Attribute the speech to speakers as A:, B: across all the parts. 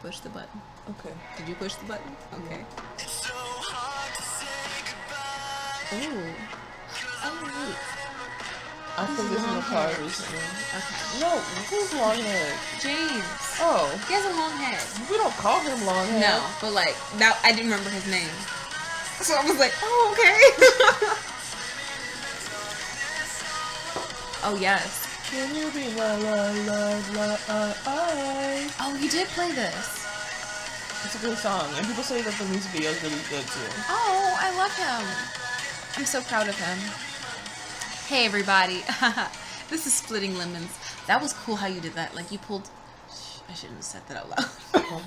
A: push the button.
B: Okay.
A: Did you push the button? Okay.
B: Ooh.
A: Oh, wait.
B: I put this in the car recently.
A: Okay.
B: No, who's long hair?
A: James.
B: Oh.
A: He has a long head.
B: We don't call him long hair.
A: No, but like, now I didn't remember his name. So I was like, oh, okay. Oh, yes.
B: Can you be la la la la
A: Oh, you did play this.
B: It's a good song, and people say that the music video is really good too.
A: Oh, I love him. I'm so proud of him. Hey, everybody. This is Splitting Lemons. That was cool how you did that. Like, you pulled... I shouldn't have said that out loud.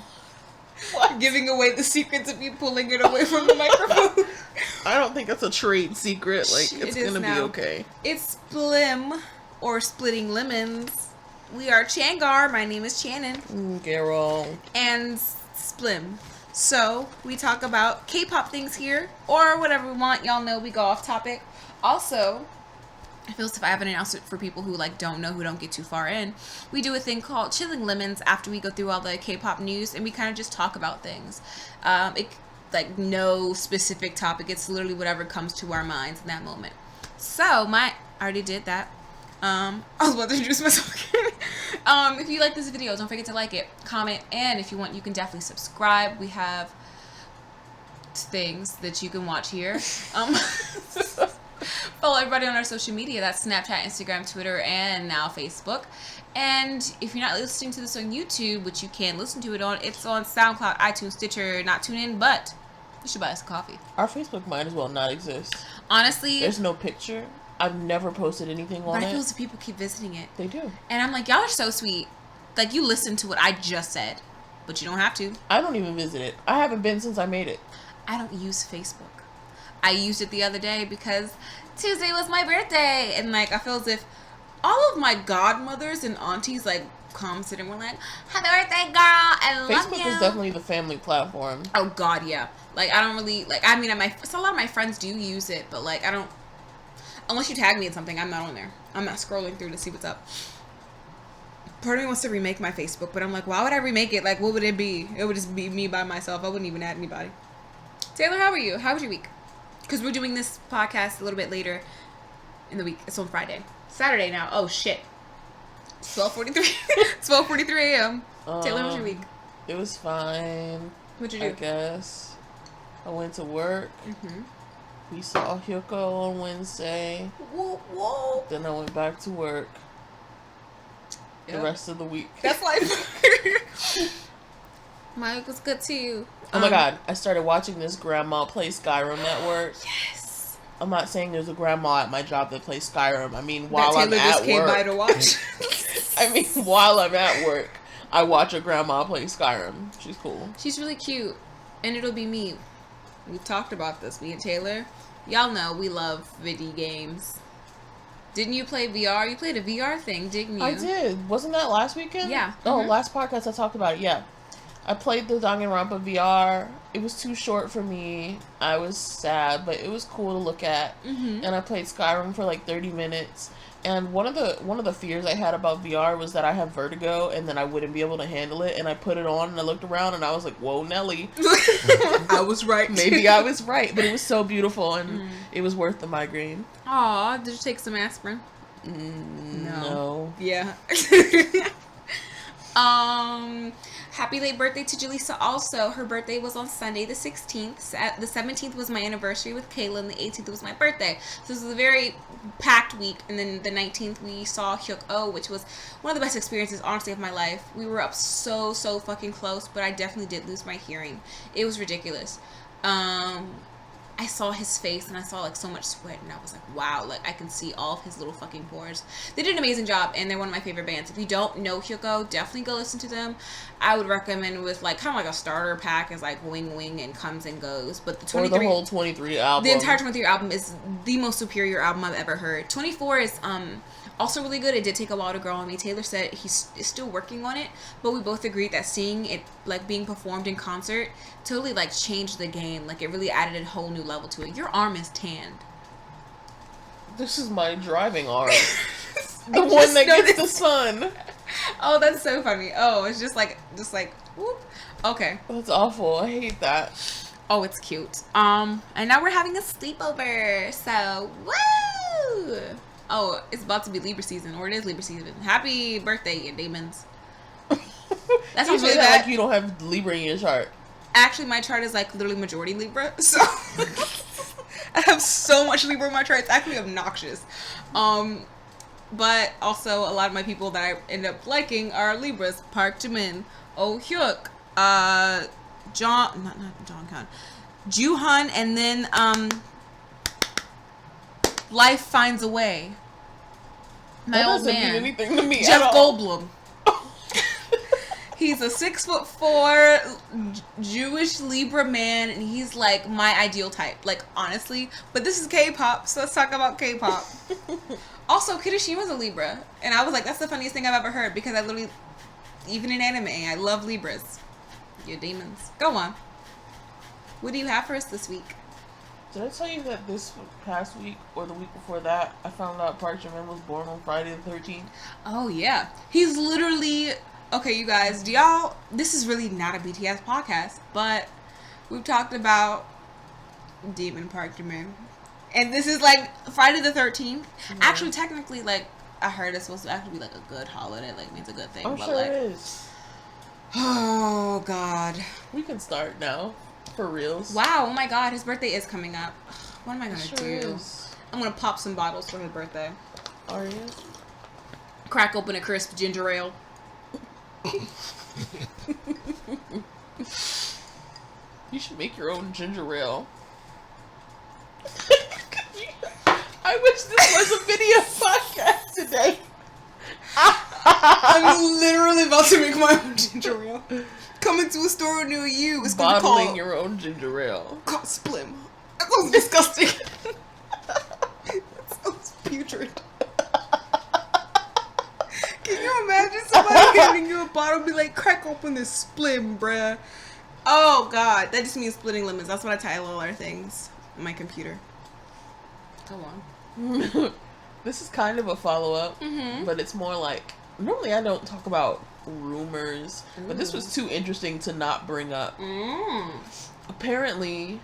A: What? Giving away the secrets of you pulling it away from the microphone.
B: I don't think it's a trade secret. Like, it's gonna be okay.
A: It's Splim, or Splitting Lemons. We are Changar. My name is Channon&Garol. And Splim. So, we talk about K-pop things here, or whatever we want. Y'all know we go off topic. Also, I feel as if I have an announcement for people who like don't know, who don't get too far in. We do a thing called Chilling Lemons after we go through all the K-pop news, and we kind of just talk about things. Like no specific topic. It's literally whatever comes to our minds in that moment. So I already did that. I was about to introduce myself again. If you like this video, don't forget to like it, comment, and if you want, you can definitely subscribe. We have things that you can watch here. Follow everybody on our social media. That's Snapchat, Instagram, Twitter, and now Facebook. And if you're not listening to this on YouTube, which you can listen to it on, it's on SoundCloud, iTunes, Stitcher, not TuneIn, but you should buy us a coffee.
B: Our Facebook might as well not exist.
A: Honestly.
B: There's no picture. I've never posted anything on it.
A: But I feel as if people keep visiting it.
B: They do.
A: And I'm like, y'all are so sweet. Like, you listen to what I just said, but you don't have to.
B: I don't even visit it. I haven't been since I made it.
A: I don't use Facebook. I used it the other day because Tuesday was my birthday, and like I feel as if all of my godmothers and aunties like commented and were like, "Happy birthday, girl! I love you."
B: Facebook is definitely the family platform.
A: Oh God, yeah. Like I don't really like. I mean, so a lot of my friends do use it, but like I don't. Unless you tag me in something, I'm not on there. I'm not scrolling through to see what's up. Part of me wants to remake my Facebook, but I'm like, why would I remake it? Like, what would it be? It would just be me by myself. I wouldn't even add anybody. Taylor, how are you? How was your week? Because we're doing this podcast a little bit later in the week. It's on Friday. Saturday now. Oh, shit. 12:43. 12:43 a.m. Taylor, how was your week?
B: It was fine.
A: What'd you do?
B: I guess. I went to work.
A: Mm-hmm.
B: We saw Hyuko on Wednesday.
A: Whoa, whoa.
B: Then I went back to work.
A: Yep.
B: The rest of the week.
A: That's life. My week was good too.
B: Oh my God. I started watching this grandma play Skyrim at work.
A: Yes.
B: I'm not saying there's a grandma at my job that plays Skyrim. I mean, while
A: that
B: I'm
A: Taylor
B: at
A: just came
B: work.
A: by to watch.
B: I mean, while I'm at work, I watch a grandma play Skyrim. She's cool.
A: She's really cute. And it'll be me. We've talked about this, me and Taylor. Y'all know we love video games. Didn't you play VR? You played a VR thing, didn't you?
B: I did. Wasn't that last weekend?
A: Yeah.
B: Oh, last podcast I talked about it. Yeah. I played the Danganronpa VR. It was too short for me. I was sad, but it was cool to look at. Mm-hmm. And I played Skyrim for like 30 minutes. And one of the fears I had about VR was that I have vertigo and then I wouldn't be able to handle it. And I put it on and I looked around and I was like, "Whoa, Nelly!"
A: I was right.
B: Maybe I was right, but it was so beautiful and it was worth the migraine.
A: Aw, did you take some aspirin?
B: No.
A: Yeah. Happy late birthday to Jaleesa also. Her birthday was on Sunday the 16th. The 17th was my anniversary with Kayla, and the 18th was my birthday. So this was a very packed week. And then the 19th we saw Hyuk-oh, which was one of the best experiences, honestly, of my life. We were up so fucking close, but I definitely did lose my hearing. It was ridiculous. I saw his face and I saw like so much sweat and I was like, wow, like I can see all of his little fucking pores. They did an amazing job and they're one of my favorite bands. If you don't know Hyuko, definitely go listen to them. I would recommend with like kind of like a starter pack as like Wing Wing and Comes and Goes. But the 23,
B: or the whole 23 album.
A: The entire 23 album is the most superior album I've ever heard. 24 is also really good. It did take a while to grow on me. Taylor said he's still working on it, but we both agreed that seeing it like being performed in concert totally like changed the game. Like it really added a whole new level to it. Your arm is tanned.
B: This is my driving arm. The one that gets the sun.
A: Oh, that's so funny. Oh, it's just like, whoop. Okay.
B: That's awful. I hate that.
A: Oh, it's cute. And now we're having a sleepover. So, woo! Oh, it's about to be Libra season, or it is Libra season. Happy birthday, Demons.
B: That sounds really bad. Like you don't have Libra in your chart.
A: Actually, my chart is like literally majority Libra, so I have so much Libra in my chart. It's actually obnoxious. But also a lot of my people that I end up liking are Libras. Park Jimin, Oh Hyuk, not John Khan, Juhan, and then Life Finds a Way. My old man, mean anything to me Jeff Goldblum. He's a 6'4" Jewish Libra man, and he's like my ideal type. Like honestly, but this is K-pop, so let's talk about K-pop. Also, Kirishima's a Libra, and I was like, that's the funniest thing I've ever heard because I literally, even in anime, I love Libras. You're demons. Go on. What do you have for us this week?
B: Did I tell you that this past week or the week before that, I found out Park Jimin was born on Friday the 13th?
A: Oh yeah, he's literally. Okay, you guys, this is really not a BTS podcast, but we've talked about Demon Park Jimin. And this is like Friday the 13th. Mm-hmm. Actually, technically, like, I heard it's supposed to actually be like a good holiday, like, means a good thing.
B: I'm
A: but
B: sure
A: like,
B: it is.
A: Oh, God.
B: We can start now. For reals.
A: Wow, oh my God, his birthday is coming up. What am I going to do?
B: Is.
A: I'm going to pop some bottles for his birthday.
B: Are you?
A: Crack open a crisp ginger ale.
B: You should make your own ginger ale. I wish this was a video podcast today.
A: I'm literally about to make my own ginger ale. Coming to a store near you. It's gonna
B: bottling your own ginger ale.
A: Called Splim. That sounds disgusting. That sounds putrid. Can you imagine somebody handing you a bottle and be like, crack open this Splim, bruh? Oh, God. That just means splitting lemons. That's what I title all our things on my computer. Go on.
B: This is kind of a follow-up, but it's more like, normally I don't talk about rumors, but this was too interesting to not bring up. Apparently,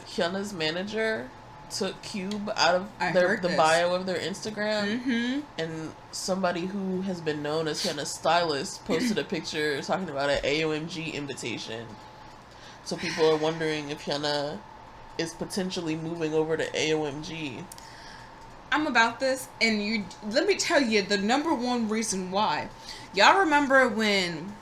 B: Hyuna's manager took Cube out of the bio of their Instagram, and somebody who has been known as Hyuna's stylist posted a picture talking about an AOMG invitation. So people are wondering if Hyuna is potentially moving over to AOMG.
A: I'm about this, and let me tell you the number one reason why. Y'all remember when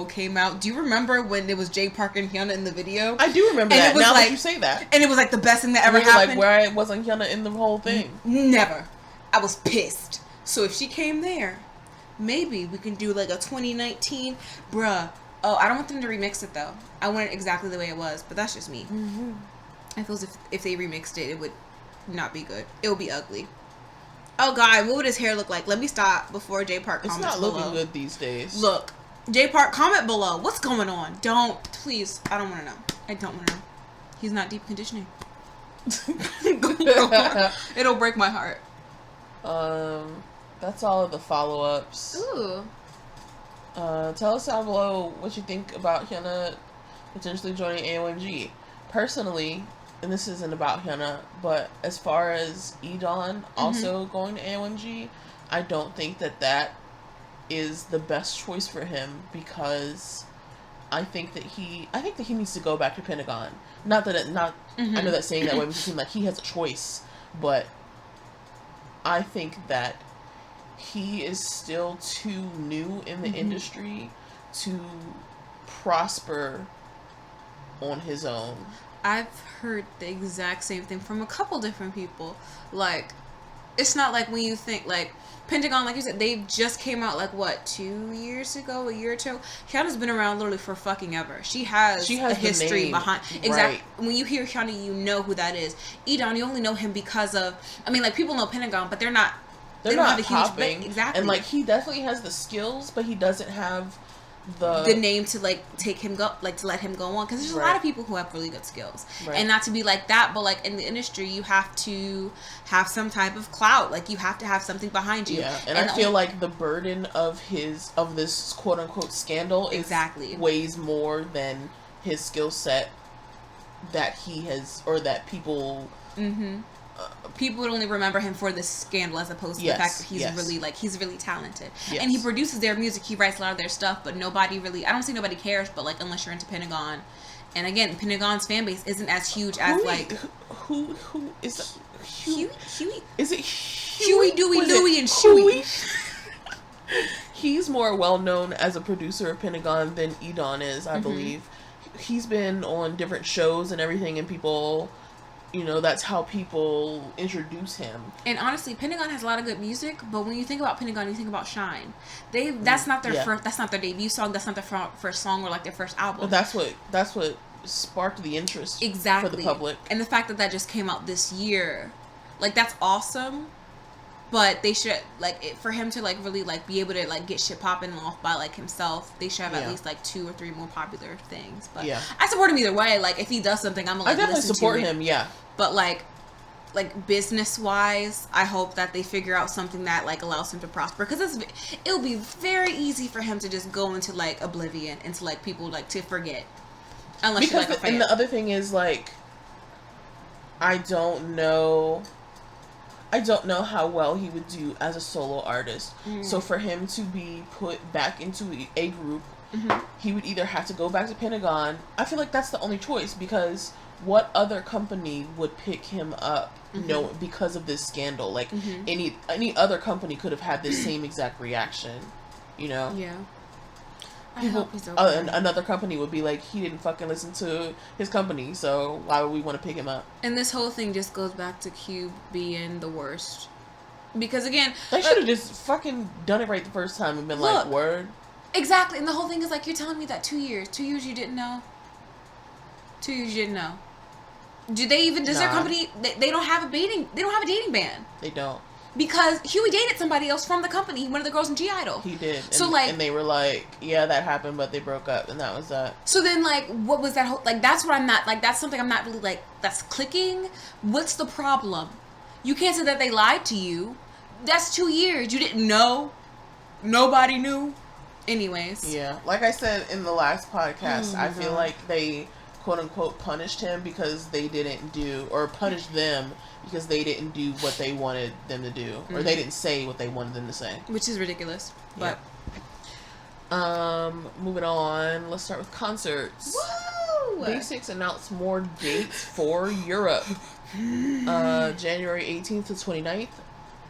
A: came out? Do you remember when it was Jay Park and Hyuna in the video?
B: I do remember that. Now that you say that.
A: And it was like the best thing that ever happened.
B: Like, where wasn't Hyuna in the whole thing?
A: Never. I was pissed. So if she came there, maybe we can do like a 2019, bruh. Oh, I don't want them to remix it though. I want it exactly the way it was, but that's just me. I feel as if they remixed it, it would not be good. It would be ugly. Oh God, what would his hair look like? Let me stop before Jay Park comments below.
B: It's not looking good these days.
A: Look, Jay Park, comment below. What's going on? Don't, please. I don't want to know. I don't want to know. He's not deep conditioning. It'll break my heart.
B: That's all of the follow-ups.
A: Ooh.
B: Tell us down below what you think about Hyuna potentially joining AOMG. Personally, and this isn't about Hyuna, but as far as Edon also going to AOMG, I don't think that is the best choice for him, because I think that he needs to go back to Pentagon. Not that I know that saying that way makes it seem like he has a choice, but I think that he is still too new in the industry to prosper on his own.
A: I've heard the exact same thing from a couple different people. Like, it's not like when you think, like, Pentagon, like you said, they just came out, like, what, 2 years ago, a year or two? Hyuna's been around literally for fucking ever. She has a history behind. Exactly. When you hear Hyuna, you know who that is. Edon, you only know him because of, I mean, like, people know Pentagon, but they don't have a huge,
B: popping.
A: Exactly.
B: And, like, he definitely has the skills, but he doesn't have
A: the name to like take him to let him go on, because there's a lot of people who have really good skills, and not to be like that, but like in the industry you have to have some type of clout, like you have to have something behind you.
B: And I feel like the burden of this quote unquote scandal weighs more than his skill set that he has, or that people people would only remember him for this scandal as opposed to the fact that he's really talented. And he produces their music, he writes a lot of their stuff, but nobody really, I don't see nobody cares, but like unless you're into Pentagon. And again, Pentagon's fan base isn't as huge as who is that?
A: Huey?
B: Is it
A: Huey, Dewey, Louie, and Shuey?
B: He's more well known as a producer of Pentagon than Edon is, I believe. He's been on different shows and everything, and people, you know, that's how people introduce him. And
A: honestly, Pentagon has a lot of good music, but when you think about Pentagon, you think about Shine. That's not their first, that's not their debut song, that's not their first song or like their first album.
B: But that's what sparked the interest for the public.
A: And the fact that just came out this year, like that's awesome. But they should, like, for him to, like, really, like, be able to, like, get shit popping off by, like, himself, they should have at least, like, 2 or 3 more popular things. But I support him either way. Like, if he does something, I'm gonna, like,
B: I definitely support him,
A: But, like, business-wise, I hope that they figure out something that, like, allows him to prosper. Because it'll be very easy for him to just go into, like, oblivion, into, like, people, like, to forget. Unless you're, like, a fan.
B: And the other thing is, like, I don't know how well he would do as a solo artist. So for him to be put back into a group, he would either have to go back to Pentagon. I feel like that's the only choice, because what other company would pick him up because of this scandal? Like any other company could have had this same exact reaction, you know?
A: Yeah. I hope he's okay.
B: And another company would be like, he didn't fucking listen to his company, so why would we want to pick him up?
A: And this whole thing just goes back to Cube being the worst. Because again,
B: they should have just fucking done it right the first time and been like, word.
A: Exactly. And the whole thing is like, you're telling me that 2 years you didn't know? 2 years you didn't know? Do they even, does their company, they don't have a dating ban.
B: They don't.
A: Because Huey dated somebody else from the company, one of the girls in G Idol.
B: He did.
A: So
B: and they were like, yeah, that happened, but they broke up, and that was that.
A: So then, like, what was that whole, like, that's what I'm not, like, that's something I'm not really, like, that's clicking. What's the problem? You can't say that they lied to you. That's 2 years. You didn't know. Nobody knew. Anyways.
B: Yeah. Like I said in the last podcast, I feel like they, quote unquote, punished him because they didn't do, or punished them because they didn't do what they wanted them to do, or they didn't say what they wanted them to say,
A: which is ridiculous. But
B: moving on, let's start with concerts.
A: Woo!
B: Basics announced more dates for Europe. January 18th to 29th.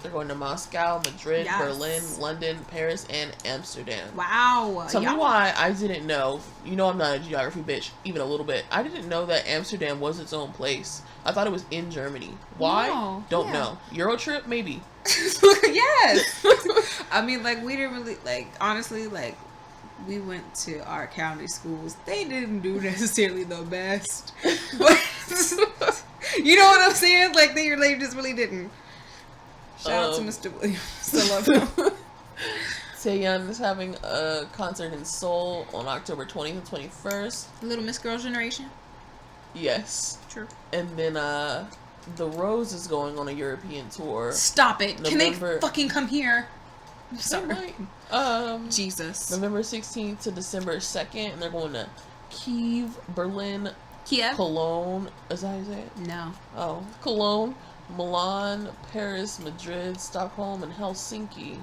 B: They're going to Moscow, Madrid, Berlin, London, Paris, and Amsterdam.
A: Wow.
B: Tell me why I didn't know. You know I'm not a geography bitch, even a little bit. I didn't know that Amsterdam was its own place. I thought it was in Germany. Why?
A: No.
B: Don't know. Euro trip? Maybe.
A: Yes. I mean, like, we didn't really, like, honestly, like, we went to our county schools. They didn't do necessarily the best. But, you know what I'm saying? Like, they just really didn't. Shout out to Mr. Williams. I love him.
B: Taeyeon is having a concert in Seoul on October 20th and 21st.
A: Little Miss Girl Generation?
B: Yes.
A: True.
B: And then The Rose is going on a European tour.
A: Stop it. Can they fucking come here? I'm sorry. Jesus.
B: November 16th to December 2nd, and they're going to Kiev, Berlin,
A: Kiev?
B: Cologne. Is that how you say it?
A: No.
B: Oh. Cologne, Milan, Paris, Madrid, Stockholm, and Helsinki.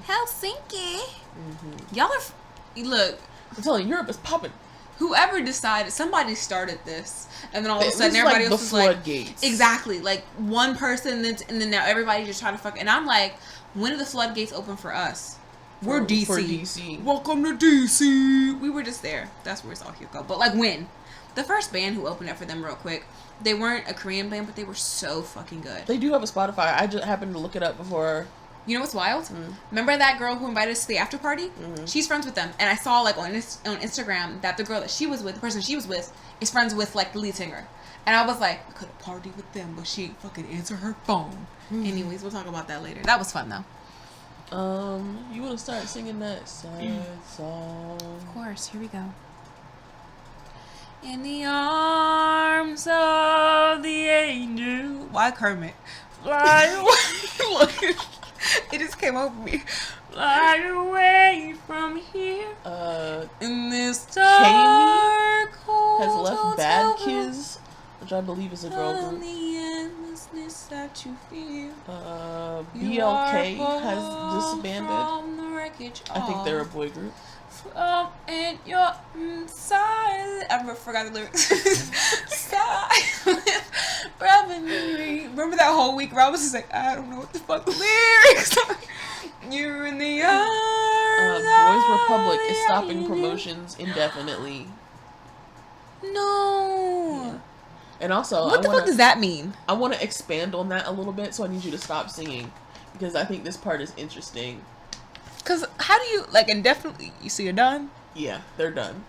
A: Y'all are... Look.
B: I'm telling you, Europe is popping.
A: Whoever decided, somebody started this, and then all of a sudden everybody else was like, exactly, like one person, and then now everybody just trying to fuck. And I'm like, when do the floodgates open for us? We're DC.
B: For DC.
A: Welcome to DC. We were just there. That's where it's all Hugo. But like when? The first band who opened up for them real quick, they weren't a Korean band, but they were so fucking good.
B: They do have a Spotify. I just happened to look it up before.
A: You know what's wild? Remember that girl who invited us to the after party? She's friends with them. And I saw like on Instagram that the girl that she was with, the person she was with, is friends with like the lead singer. And I was like, I could have partied with them, but she ain't fucking answer her phone. Anyways, we'll talk about that later. That was fun though.
B: You want to start singing that sad song?
A: Of course. Here we go. In the arms of the angel. Why Kermit? Fly away. Look, it just came over me. Fly away from here. In this dark cold
B: has left Bad
A: hotel
B: Kids, which I believe is a girl group.
A: the endlessness that you feel.
B: BLK has disbanded.
A: From the wreckage.
B: I think they're a boy group.
A: And your silent. I forgot the lyrics. Silent. Remember that whole week where I was just like, I don't know what the fuck the lyrics are. You're in the arms.
B: Boys Republic is stopping promotions indefinitely.
A: No.
B: Yeah. And also,
A: what the fuck does that mean?
B: I want to expand on that a little bit, so I need you to stop singing because I think this part is interesting.
A: Because how do you, like, indefinitely, you see you're done?
B: Yeah, they're done.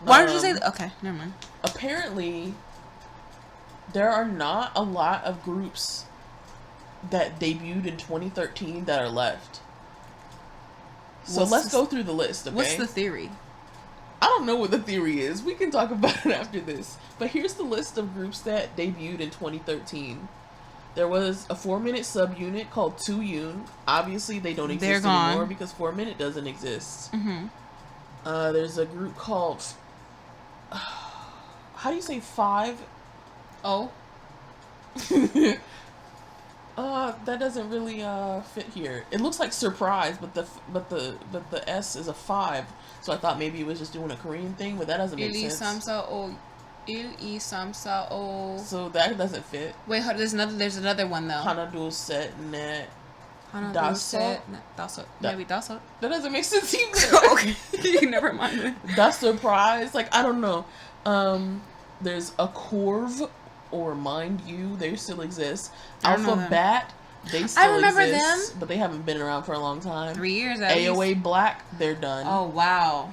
A: Why did you say that? Okay, never mind.
B: Apparently, there are not a lot of groups that debuted in 2013 that are left. So let's go through the list, okay?
A: What's the theory?
B: I don't know what the theory is. We can talk about it after this. But here's the list of groups that debuted in 2013. There was a 4-minute subunit called 2Yoon. Obviously, they don't exist anymore because 4-minute doesn't exist.
A: Mm-hmm.
B: There's a group called... how do you say 5?
A: Oh.
B: That doesn't really fit here. It looks like Surprise, but the S is a 5. So I thought maybe it was just doing a Korean thing, but that doesn't make sense. So that doesn't fit.
A: Wait, hold, there's another one though.
B: Hanadul Set Net.
A: Daso. Maybe Daso.
B: That doesn't make sense either.
A: Okay. Never mind.
B: That's Surprise. Like, I don't know. There's a Corv or Mind You. They still exist. Alpha Bat. They still
A: remember
B: exist,
A: them.
B: but they haven't been around for a long time.
A: 3 years at
B: AOA
A: least.
B: Black, they're done.
A: Oh, wow.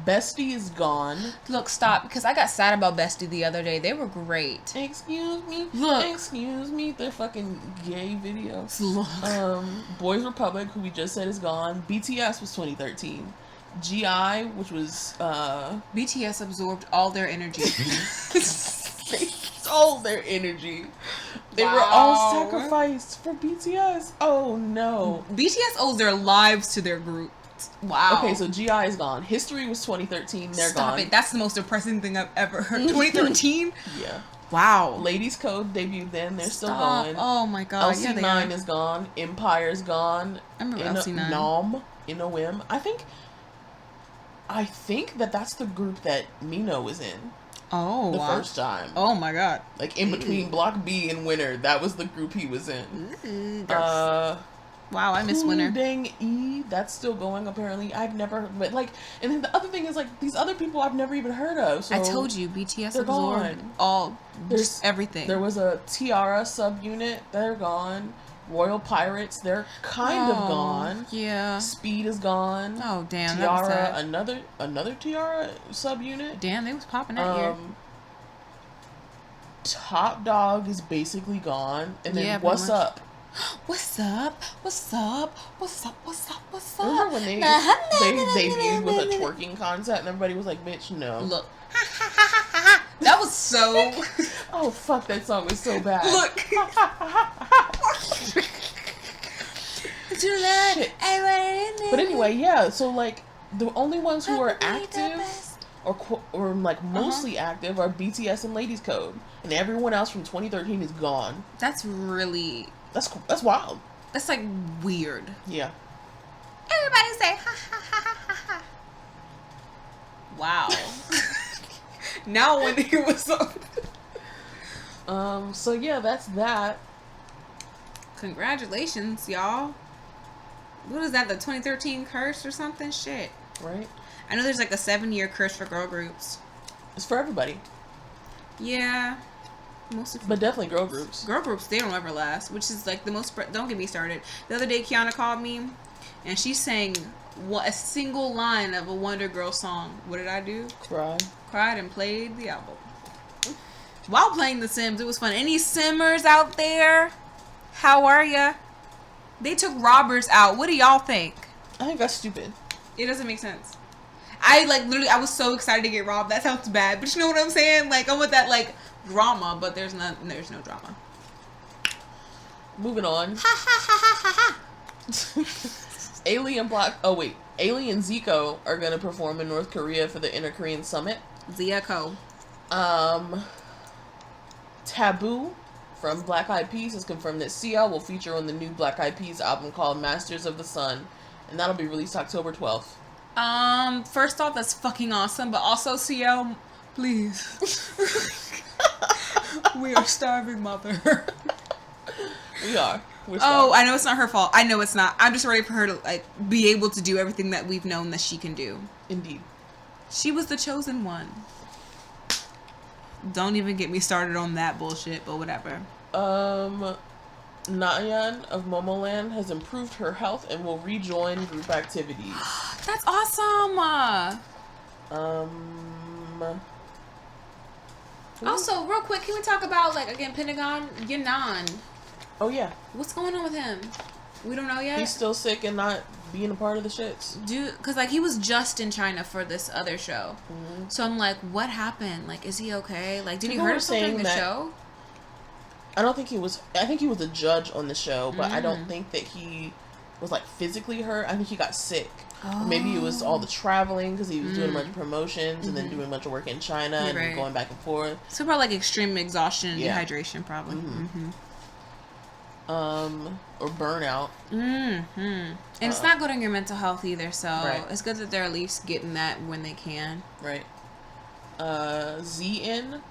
B: Bestie is gone.
A: Look, stop, because I got sad about Bestie the other day. They were great.
B: Excuse me.
A: Look.
B: Excuse me. They're fucking gay videos.
A: Look.
B: Boys Republic, who we just said is gone. BTS was 2013. GI, which was...
A: BTS absorbed all their energy.
B: They stole their energy. They were all sacrificed for BTS. Oh no.
A: BTS owes their lives to their group. Wow.
B: Okay, so GI is gone. History was 2013. They're
A: Stop
B: gone.
A: it. That's the most depressing thing I've ever heard. 2013?
B: Yeah.
A: Wow.
B: Ladies Code debuted then. They're still going.
A: Oh my god.
B: LC9 is gone. Empire's gone.
A: I remember LC9.
B: Nom. INOM. I think that's the group that Mino was in.
A: Oh,
B: the first time.
A: Oh my god.
B: Like in between Block B and Winter, that was the group he was in.
A: Wow, I miss Winter.
B: Dang E, that's still going apparently. I've never, but like, and then the other thing is like these other people I've never even heard of. So
A: I told you, BTS
B: they're
A: absorbed
B: gone.
A: There's everything.
B: There was a Tiara subunit, they're gone. Royal Pirates, they're kind of gone.
A: Yeah.
B: Speed is gone.
A: Oh damn.
B: Tiara,
A: that was sad.
B: another Tiara subunit.
A: Damn, they was popping that year.
B: Top Dog is basically gone, and then What's Up?
A: What's up? What's up? What's up? What's up? What's up?
B: Remember when they debuted with a twerking concept and everybody was like, "Bitch, no."
A: Look. That was so.
B: Oh fuck! That song was so bad.
A: Look.
B: Shit. But anyway, yeah. So like, the only ones who are active or like mostly active are BTS and Ladies Code, and everyone else from 2013 is gone.
A: That's really.
B: That's wild.
A: That's like weird.
B: Yeah.
A: Everybody say ha ha ha ha ha ha. Wow. Now I want to hear what's up.
B: So yeah, that's that.
A: Congratulations, y'all. What is that? The 2013 curse or something? Shit.
B: Right.
A: I know there's like a 7-year curse for girl groups.
B: It's for everybody.
A: Yeah. Mostly.
B: But definitely girl groups.
A: Girl groups, they don't ever last, which is like the most. Don't get me started. The other day, Kiana called me, and she sang a single line of a Wonder Girl song. What did I do? Cried and played the album. While playing The Sims, it was fun. Any Simmers out there? How are ya? They took robbers out. What do y'all think?
B: I think that's stupid.
A: It doesn't make sense. I literally, I was so excited to get robbed. That sounds bad, but you know what I'm saying? Like, I want that drama, but there's no drama.
B: Moving on. Alien and Zico are gonna perform in North Korea for the Inner Korean Summit.
A: Zico.
B: Taboo from Black Eyed Peas has confirmed that Sia will feature on the new Black Eyed Peas album called Masters of the Sun, and that'll be released October 12th.
A: First off, that's fucking awesome, but also, Sia, please. We are starving, mother.
B: We are.
A: Oh, I know it's not her fault. I know it's not. I'm just ready for her to be able to do everything that we've known that she can do.
B: Indeed.
A: She was the chosen one. Don't even get me started on that bullshit, but whatever.
B: Nayeon of Momoland has improved her health and will rejoin group activities.
A: That's awesome. Also, real quick, can we talk about Pentagon Yanan?
B: Oh yeah.
A: What's going on with him? We don't know yet.
B: He's still sick and not being a part of the shits.
A: Because he was just in China for this other show.
B: Mm-hmm.
A: So I'm like, what happened? Is he okay? Did he hurt himself during the show?
B: I don't think he was. I think he was a judge on the show, but I don't think that he was physically hurt. I think he got sick. Oh. Maybe it was all the traveling because he was doing a bunch of promotions and then doing a bunch of work in China and going back and forth.
A: So probably extreme exhaustion and dehydration, probably.
B: Or burnout.
A: And it's not good on your mental health either, so it's good that they're at least getting that when they can.
B: Right. ZN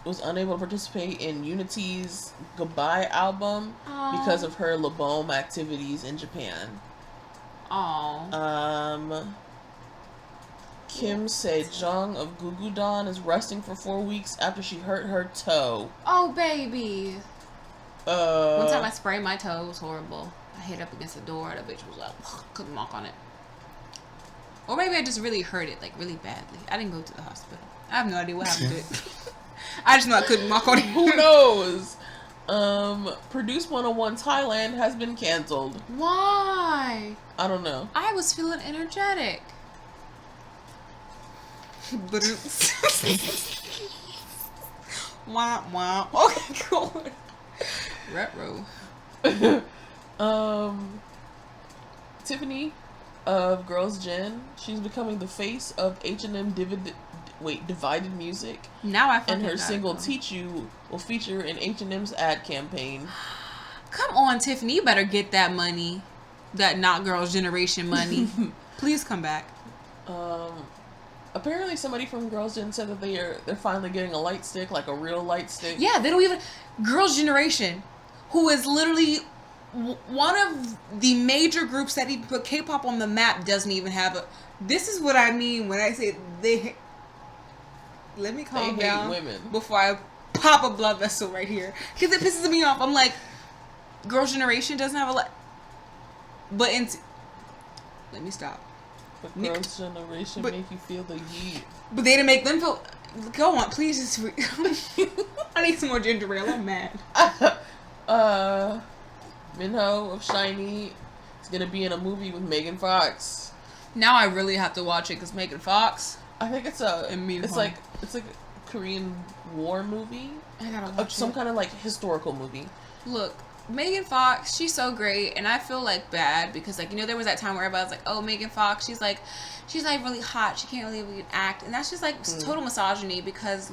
B: was unable to participate in Unity's Goodbye album because of her Labome activities in Japan. Kim Se-jung of Gugudan is resting for 4 weeks after she hurt her toe.
A: Oh, baby. One time I sprayed my toe. It was horrible. I hit up against the door. The bitch was couldn't walk on it. Or maybe I just really hurt it, really badly. I didn't go to the hospital. I have no idea what happened to it. I just know I couldn't walk on it.
B: Who knows? Produce 101 Thailand has been canceled.
A: Why?
B: I don't know.
A: I was feeling energetic. But wah wah. Okay, cool. Retro.
B: Tiffany of Girls Gen, she's becoming the face of H&M Divided Music.
A: Now I
B: and her single Teach You will feature in H&M's ad campaign.
A: Come on, Tiffany, you better get that money. That Not Girls Generation money. Please come back.
B: Apparently somebody from Girls Gen said that they're finally getting a light stick, a real light stick.
A: Yeah, they don't even... Girls Generation, who is literally one of the major groups that even put K-pop on the map, doesn't even have a... This is what I mean when I say they... Let me calm down
B: women
A: before I pop a blood vessel right here. Because it pisses me off. I'm like, Girls Generation doesn't have a light... But let me stop.
B: But Girls' Generation make you feel the heat.
A: But they didn't make them feel... Go on, please just... I need some more ginger ale. I'm mad.
B: Minho of SHINee is going to be in a movie with Megan Fox.
A: Now I really have to watch it because Megan Fox...
B: I think it's like a Korean war movie.
A: I gotta watch
B: some kind of historical movie.
A: Look, Megan Fox, she's so great, and I feel bad because there was that time where everybody was like, oh, Megan Fox, she's really hot, she can't really act, and that's just total misogyny because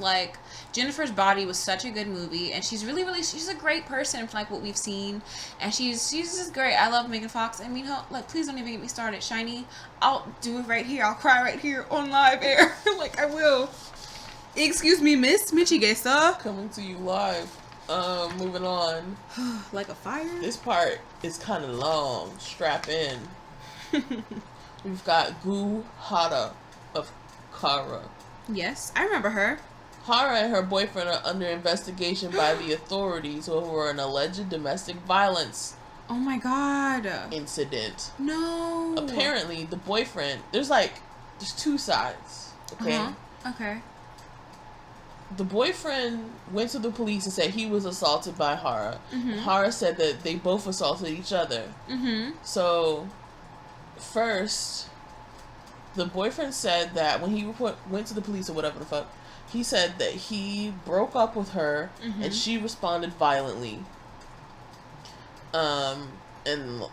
A: Jennifer's Body was such a good movie, and she's she's a great person for what we've seen, and she's just great. I love Megan Fox. I mean, please don't even get me started. SHINee, I'll do it right here. I'll cry right here on live air. I will. Excuse me, Miss Michigesa.
B: Coming to you live. Moving on.
A: Like a fire?
B: This part is kind of long. Strap in. We've got Hara of Kyra.
A: Yes, I remember her.
B: Hara and her boyfriend are under investigation by the authorities over an alleged domestic violence.
A: Oh my god.
B: Incident.
A: No.
B: Apparently, the boyfriend... There's two sides. Okay?
A: Okay.
B: the boyfriend went to the police and said he was assaulted by Hara. Hara said that they both assaulted each other. So, first, the boyfriend said that when he went to the police or whatever the fuck, he said that he broke up with her and she responded violently. And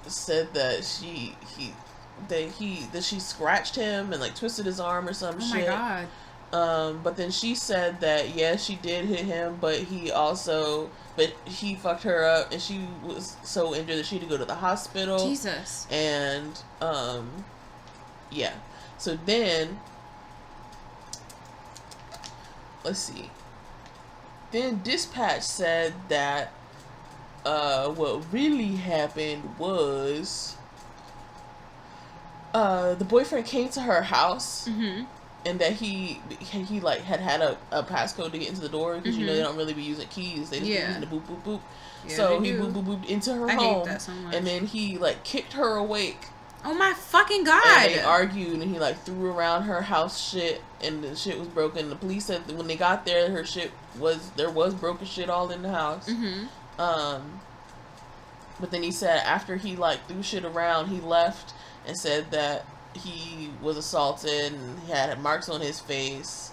B: said that she scratched him and like twisted his arm or some shit.
A: Oh my
B: god. But then she said that she did hit him, but he fucked her up and she was so injured that she had to go to the hospital.
A: Jesus.
B: And yeah. So then let's see. Then Dispatch said that what really happened was the boyfriend came to her house and that he like had a passcode to get into the door because you know they don't really be using keys, they just be using the boop boop boop. So he booped into her home,
A: hate that so much.
B: and then he like kicked her awake.
A: Oh my fucking god!
B: And they argued, and he like threw around her house shit, and the shit was broken. The police said that when they got there, there was broken shit all in the house. But then he said after he like threw shit around, he left and said that he was assaulted and he had marks on his face.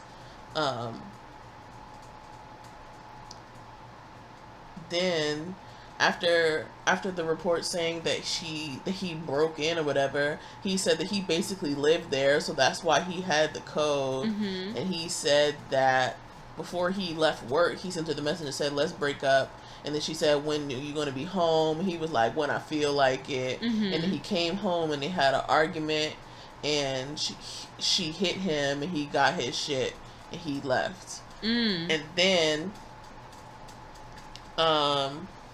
B: Then after the report saying that he broke in or whatever, he said that he basically lived there, so that's why he had the code. And he said that before he left work, he sent her the message and said, "Let's break up." And then she said, "When are you going to be home?" He was like, "When I feel like it." And then he came home and they had an argument, and she hit him and he got his shit and he left. And then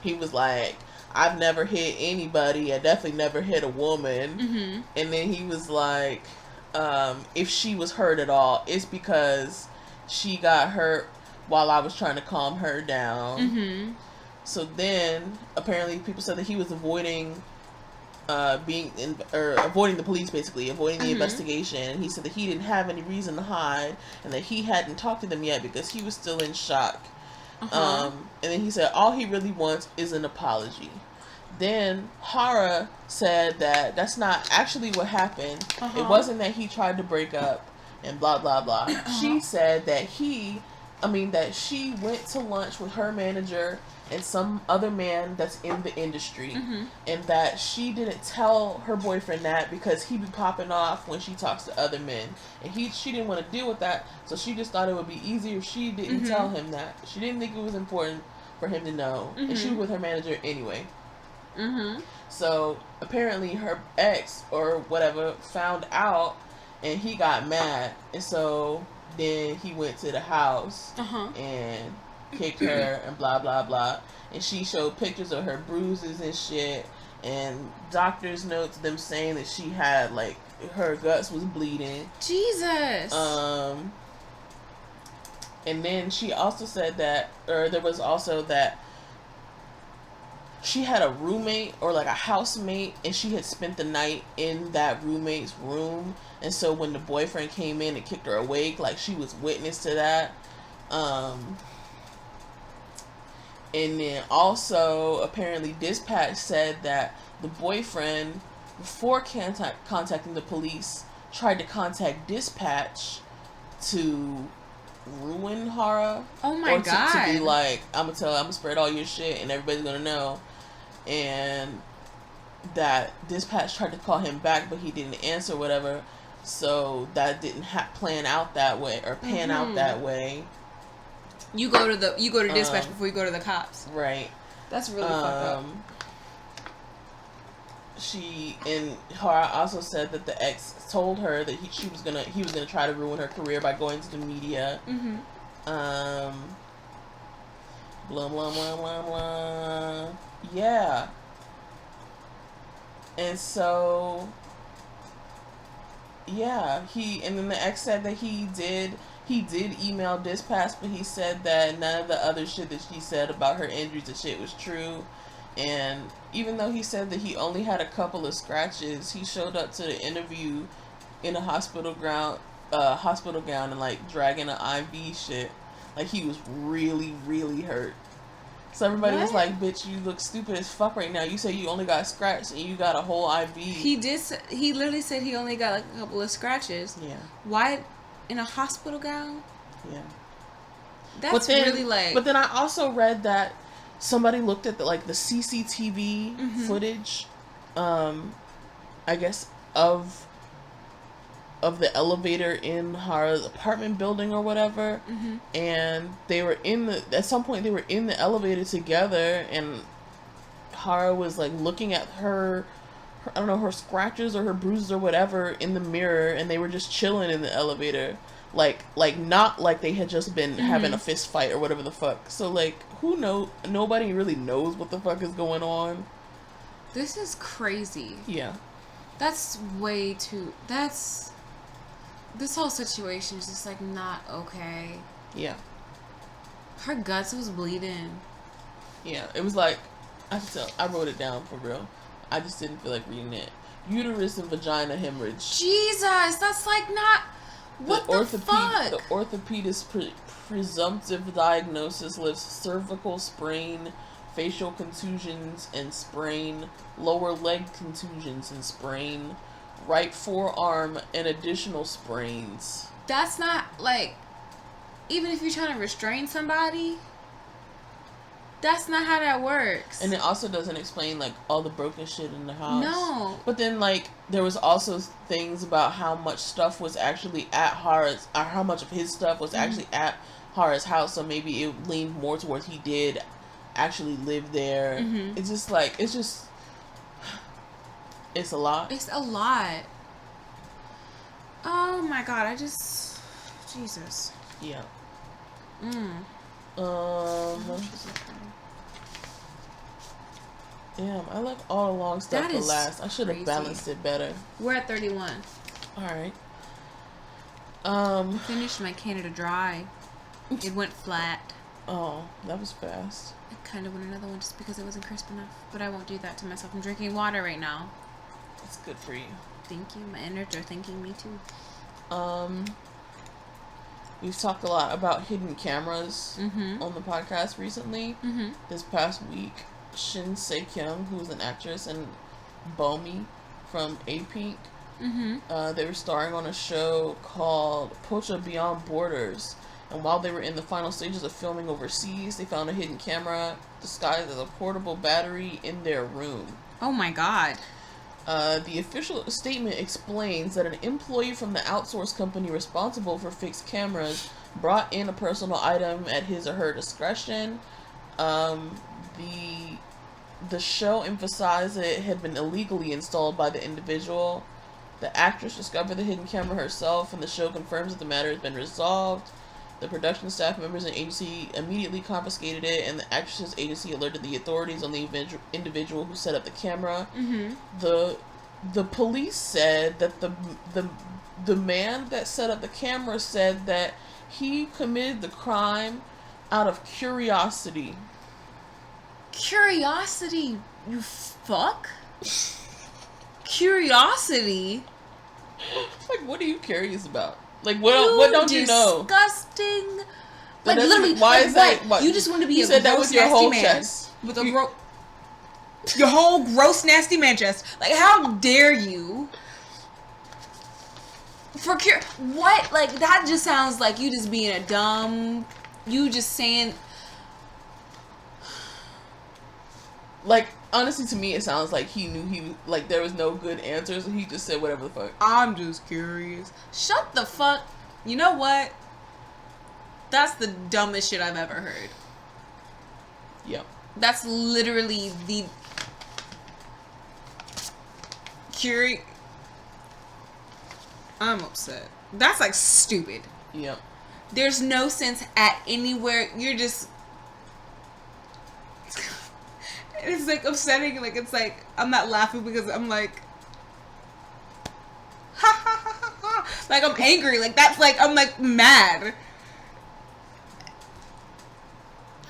B: he was like, "I've never hit anybody. I definitely never hit a woman." And then he was like, if she was hurt at all, it's because she got hurt while I was trying to calm her down. So then apparently people said that he was avoiding avoiding the police, basically avoiding the investigation. And he said that he didn't have any reason to hide and that he hadn't talked to them yet because he was still in shock. And then he said all he really wants is an apology. Then Hara said that that's not actually what happened. It wasn't that he tried to break up and blah blah blah. She said that she went to lunch with her manager and some other man that's in the industry, and that she didn't tell her boyfriend that because he be popping off when she talks to other men, and she didn't want to deal with that, so she just thought it would be easier if she didn't tell him that. She didn't think it was important for him to know, and she was with her manager anyway. So apparently her ex or whatever found out, and he got mad, and so then he went to the house and kicked her and blah blah blah, and she showed pictures of her bruises and shit, and doctor's notes, them saying that she had like her guts was bleeding.
A: Jesus.
B: And then she also said that, or there was also that she had a roommate or like a housemate, and she had spent the night in that roommate's room, and so when the boyfriend came in and kicked her awake, like she was witness to that. And then also apparently Dispatch said that the boyfriend, before contacting the police, tried to contact Dispatch to ruin Hara.
A: Oh my god.
B: To be like, I'm gonna spread all your shit and everybody's gonna know. And that Dispatch tried to call him back, but he didn't answer, whatever. So that didn't plan out that way, or pan out that way.
A: You go to Dispatch before you go to the cops.
B: Right.
A: That's really fucked up.
B: Hara also said that the ex told her that he was gonna try to ruin her career by going to the media. Blah blah blah blah blah. Yeah. And so yeah, and then the ex said that he did email Dispatch, but he said that none of the other shit that she said about her injuries and shit was true. And even though he said that he only had a couple of scratches, he showed up to the interview in a hospital gown and like dragging an IV shit. Like, he was really, really hurt. So everybody was like, bitch, you look stupid as fuck right now. You say you only got scratched and you got a whole IV.
A: He literally said he only got like a couple of scratches.
B: Yeah.
A: Why? In a hospital gown?
B: Yeah.
A: That's really like...
B: But then I also read that somebody looked at the CCTV footage, I guess, of the elevator in Hara's apartment building or whatever, and they were at some point they were in the elevator together, and Hara was like looking at her I don't know, her scratches or her bruises or whatever in the mirror, and they were just chilling in the elevator, like not like they had just been having a fist fight or whatever the fuck. So like, nobody really knows what the fuck is going on.
A: This is crazy.
B: Yeah.
A: That's way too... This whole situation is just, like, not okay.
B: Yeah.
A: Her guts was bleeding.
B: Yeah, it was like... I wrote it down for real. I just didn't feel like reading it. Uterus and vagina hemorrhage.
A: Jesus, that's, like, not... What the fuck?
B: The orthopedist presumptive diagnosis lists cervical sprain, facial contusions and sprain, lower leg contusions and sprain, right forearm and additional sprains.
A: That's not, like, even if you're trying to restrain somebody, that's not how that works.
B: And it also doesn't explain, like, all the broken shit in the house.
A: No.
B: But then, like, there was also things about how much stuff was actually at Hara's, or how much of his stuff was actually at Hara's house, so maybe it leaned more towards he did actually live there. It's just, like, it's a lot.
A: It's a lot. Oh my god, Jesus.
B: Yeah. Damn, I left all the long stuff for last. I should have balanced it better.
A: We're at 31.
B: Alright.
A: Finished my Canada Dry. It went flat.
B: Oh, that was fast.
A: I kind of want another one just because it wasn't crisp enough. But I won't do that to myself. I'm drinking water right now.
B: It's good for you.
A: Thank you. My innards are thanking me too.
B: We've talked a lot about hidden cameras on the podcast recently. This past week, Shin Se-kyung, who's an actress, and Bomi from A-Pink, they were starring on a show called Pocha Beyond Borders. And while they were in the final stages of filming overseas, they found a hidden camera disguised as a portable battery in their room.
A: Oh my god.
B: The official statement explains that an employee from the outsourced company responsible for fixed cameras brought in a personal item at his or her discretion. The show emphasized that it had been illegally installed by the individual. The actress discovered the hidden camera herself, and the show confirms that the matter has been resolved. The production staff members and agency immediately confiscated it, and the actress's agency alerted the authorities on the individual who set up the camera. The police said that the man that set up the camera said that he committed the crime out of curiosity.
A: Curiosity, you fuck? Curiosity?
B: Like, what are you curious about? Like, what don't you know?
A: Disgusting.
B: Like,
A: literally,
B: why
A: like,
B: is that? What?
A: You just want to be
B: you
A: a
B: said that
A: gross,
B: with your
A: nasty
B: whole
A: man.
B: chest.
A: With a your whole gross, nasty man chest. Like, how dare you? What? Like, that just sounds like you just being a dumb... You just saying...
B: Like, honestly, to me, it sounds like he knew like, there was no good answer, so he just said whatever the fuck.
A: I'm just curious. Shut the fuck... You know what? That's the dumbest shit I've ever heard.
B: Yep.
A: That's literally the... I'm upset. That's, like, stupid.
B: Yep.
A: There's no sense at anywhere. You're just... It's, like, upsetting. Like, it's, like, I'm not laughing because I'm, like... Ha, ha, ha, ha, ha. Like, I'm angry. Like, that's, like, I'm, like, mad.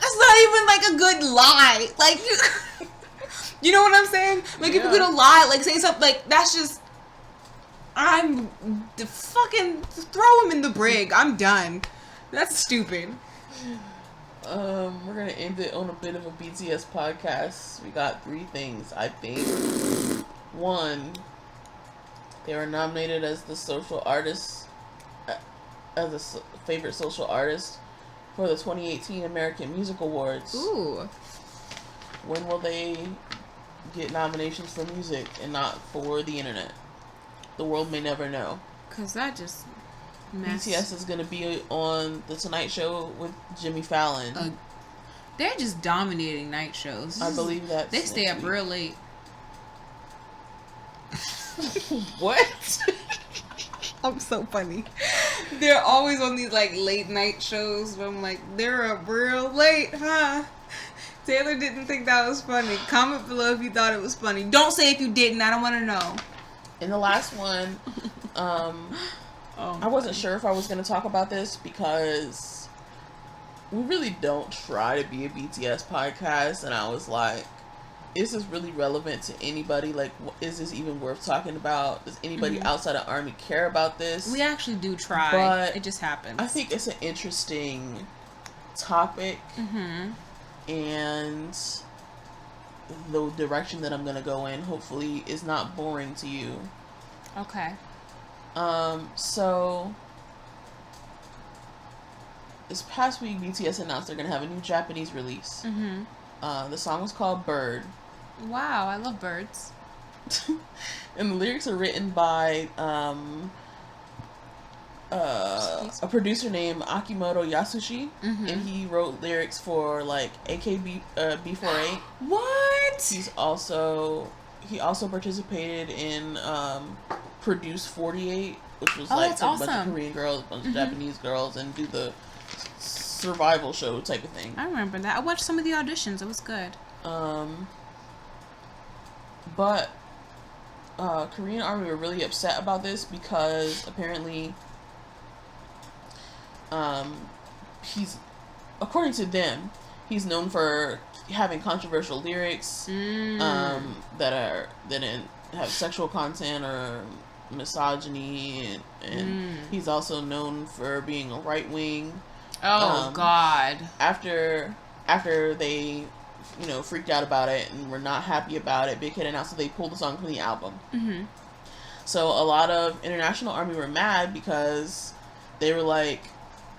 A: That's not even, like, a good lie. Like, you know what I'm saying? Like, if you're gonna lie, like, say something, like, that's just... I'm... fucking... Throw him in the brig. I'm done. That's stupid.
B: We're gonna end it on a bit of a BTS podcast. We got 3 things, I think. 1, they were nominated as the social artist, as a favorite social artist for the 2018 American Music Awards.
A: Ooh.
B: When will they get nominations for music and not for the internet? The world may never know.
A: Cause that just
B: BTS is gonna be on the Tonight Show with Jimmy Fallon.
A: They're just dominating night shows.
B: I believe that
A: they stay up real late.
B: What?
A: I'm so funny. They're always on these like late night shows where I'm like, they're up real late, huh? Taylor didn't think that was funny. Comment below if you thought it was funny. Don't say if you didn't. I don't want to know.
B: In the last one, I wasn't sure if I was going to talk about this because we really don't try to be a BTS podcast, and I was like, is this really relevant to anybody? Like, is this even worth talking about? Does anybody outside of ARMY care about this?
A: We actually do try, but it just happens.
B: I think it's an interesting topic, and the direction that I'm going to go in hopefully is not boring to you.
A: Okay.
B: So this past week, BTS announced they're gonna have a new Japanese release. The song was called Bird.
A: Wow, I love birds.
B: And the lyrics are written by a producer named Akimoto Yasushi, and he wrote lyrics for like B48.
A: What?
B: He also participated in Produce 48, which was
A: that's
B: a
A: awesome.
B: bunch of Korean girls, a bunch of Japanese girls, and do the survival show type of thing.
A: I remember that. I watched some of the auditions. It was good.
B: But Korean ARMY were really upset about this because apparently he's, according to them, he's known for having controversial lyrics that have sexual content or misogyny, and he's also known for being a right wing.
A: God.
B: After they freaked out about it and were not happy about it, Big Hit announced that they pulled the song from the album. So a lot of international ARMY were mad because they were like,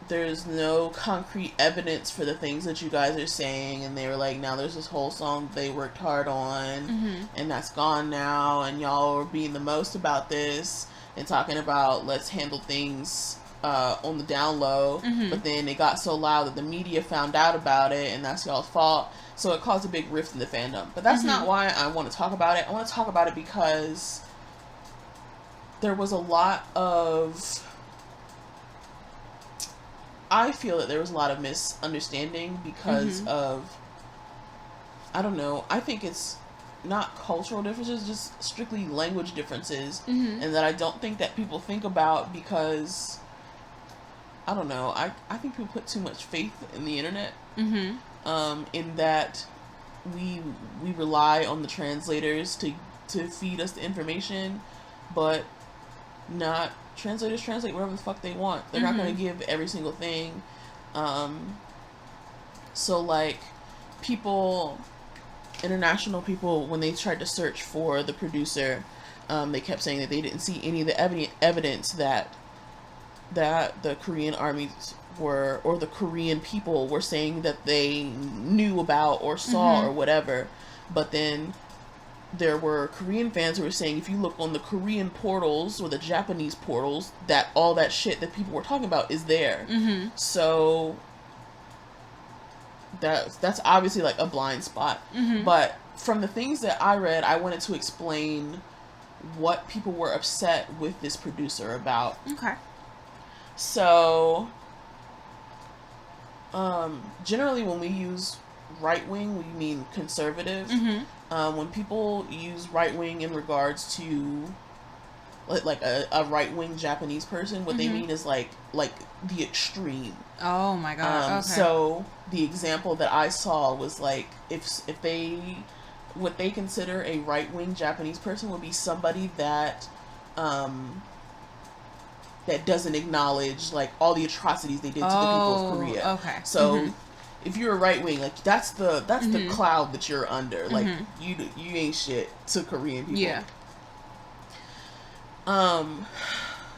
B: there's no concrete evidence for the things that you guys are saying, and they were like, now there's this whole song they worked hard on, and that's gone now, and y'all are being the most about this and talking about let's handle things on the down low, but then it got so loud that the media found out about it, and that's y'all's fault, so it caused a big rift in the fandom. But that's not why I want to talk about it. I want to talk about it because there was a lot of... I feel that there was a lot of misunderstanding because of, I don't know, I think it's not cultural differences, just strictly language differences, and that I don't think that people think about because, I don't know, I think people put too much faith in the internet, in that we rely on the translators to feed us the information, but not... Translators translate whatever the fuck they want. They're not going to give every single thing. So, like, international people, when they tried to search for the producer, they kept saying that they didn't see any of the evidence that the Korean armies were, or the Korean people were saying that they knew about or saw or whatever. But then there were Korean fans who were saying if you look on the Korean portals or the Japanese portals, that all that shit that people were talking about is there. So that's obviously like a blind spot. But from the things that I read, I wanted to explain what people were upset with this producer about.
A: Okay.
B: So generally when we use right wing, we mean conservative. When people use right wing in regards to like a right wing Japanese person, what they mean is like the extreme.
A: Oh my god. Okay.
B: So the example that I saw was like if they, what they consider a right wing Japanese person would be somebody that that doesn't acknowledge like all the atrocities they did to the people of Korea.
A: Okay.
B: So if you're a right wing, like that's the cloud that you're under. Like you ain't shit to Korean people.
A: Yeah.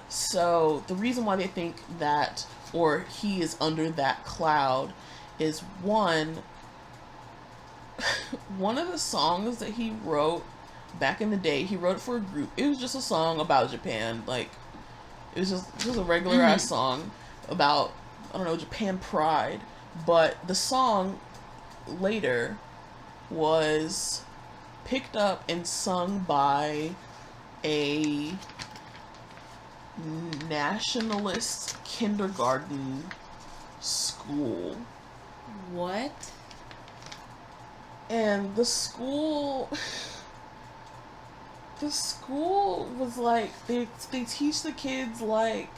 B: So the reason why they think that, or he is under that cloud, is one of the songs that he wrote back in the day. He wrote it for a group. It was just a song about Japan. Like it was just a regular ass song about, I don't know, Japan pride. But the song later was picked up and sung by a nationalist kindergarten school.
A: What?
B: And the school was like, they teach the kids like,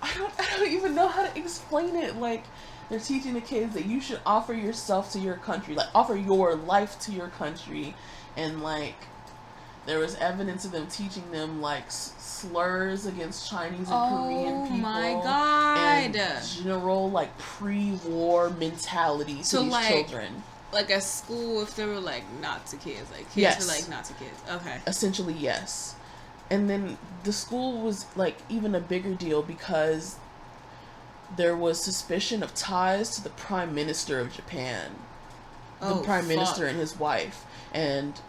B: I don't even know how to explain it. Like, they're teaching the kids that you should offer yourself to your country, like offer your life to your country. And like, there was evidence of them teaching them like slurs against Chinese and Korean people. Oh my god! And general like pre-war mentality to these children.
A: Like a school, if they were like Nazi kids, like kids were like Nazi kids. Okay.
B: Essentially, yes. And then the school was like even a bigger deal because there was suspicion of ties to the Prime Minister of Japan. The Prime Minister and his wife. And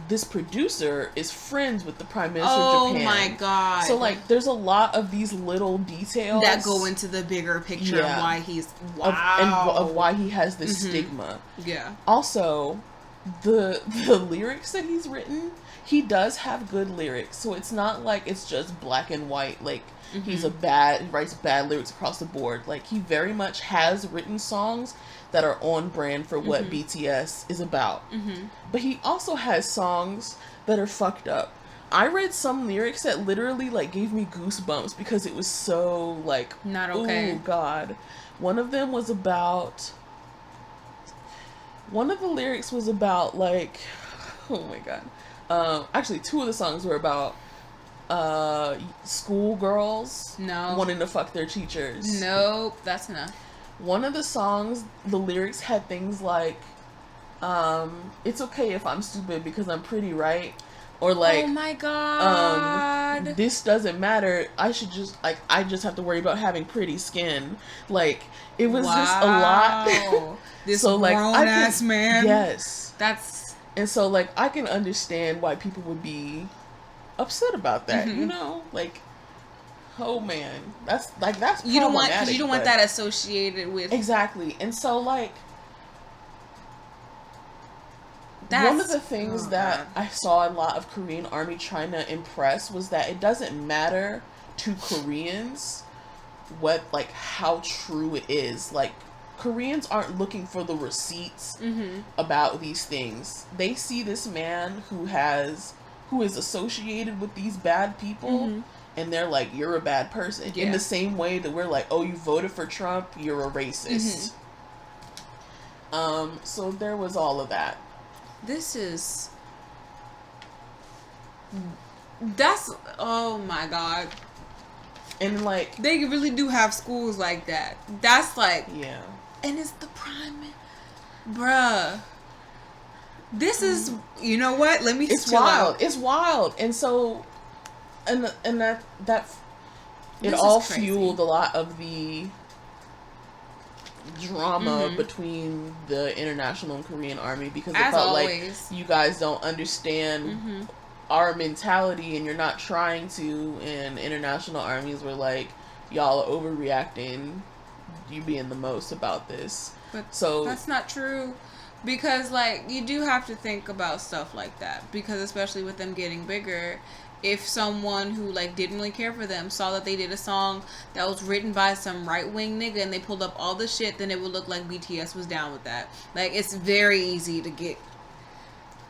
B: this producer is friends with the Prime Minister of Japan. Oh my god. So like there's a lot of these little details
A: that go into the bigger picture of why he's
B: of why he has this stigma. Yeah. Also, the lyrics that he's written, he does have good lyrics. So it's not like it's just black and white, like he writes bad lyrics across the board. Like he very much has written songs that are on brand for what BTS is about. But he also has songs that are fucked up. I read some lyrics that literally like gave me goosebumps because it was so like
A: not okay.
B: Oh god. One of the lyrics was about like, oh my god. Actually two of the songs were about schoolgirls wanting to fuck their teachers.
A: Nope, that's enough.
B: One of the songs, the lyrics had things like, it's okay if I'm stupid because I'm pretty, right? Or like,
A: oh my god,
B: this doesn't matter. I just have to worry about having pretty skin. Like, it was just a lot.
A: This so, like, grown ass man.
B: Yes.
A: And
B: so like, I can understand why people would be upset about that, you know? Like, oh man, that's
A: you don't want that associated with
B: exactly. And so like one of the things that I saw a lot of Korean army trying to impress was that it doesn't matter to Koreans what like how true it is. Like Koreans aren't looking for the receipts about these things. They see this man who is associated with these bad people. And they're like, you're a bad person. Yeah. In the same way that we're like, oh, you voted for Trump, you're a racist. So there was all of that.
A: Oh my god.
B: And like,
A: they really do have schools like that. That's like,
B: yeah.
A: And it's the prime, bruh. This is, you know what? Let me.
B: It's wild. It's wild, and so. And that it all fueled a lot of the drama between the international and Korean army because it felt like you guys don't understand our mentality and you're not trying to. And international armies were like, y'all are overreacting. You being the most about this.
A: But so that's not true. Because like you do have to think about stuff like that because especially with them getting bigger. If someone who like didn't really care for them saw that they did a song that was written by some right-wing nigga and they pulled up all the shit, then it would look like BTS was down with that. Like it's very easy to get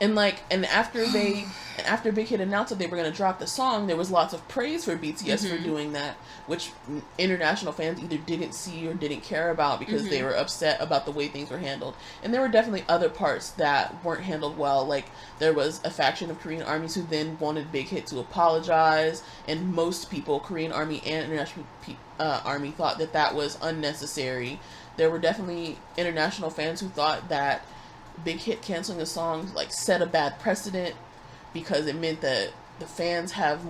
B: And after Big Hit announced that they were going to drop the song, there was lots of praise for BTS for doing that, which international fans either didn't see or didn't care about because they were upset about the way things were handled. And there were definitely other parts that weren't handled well. Like, there was a faction of Korean armies who then wanted Big Hit to apologize, and most people, Korean army and international army, thought that was unnecessary. There were definitely international fans who thought that Big Hit canceling the song set a bad precedent because it meant that the fans have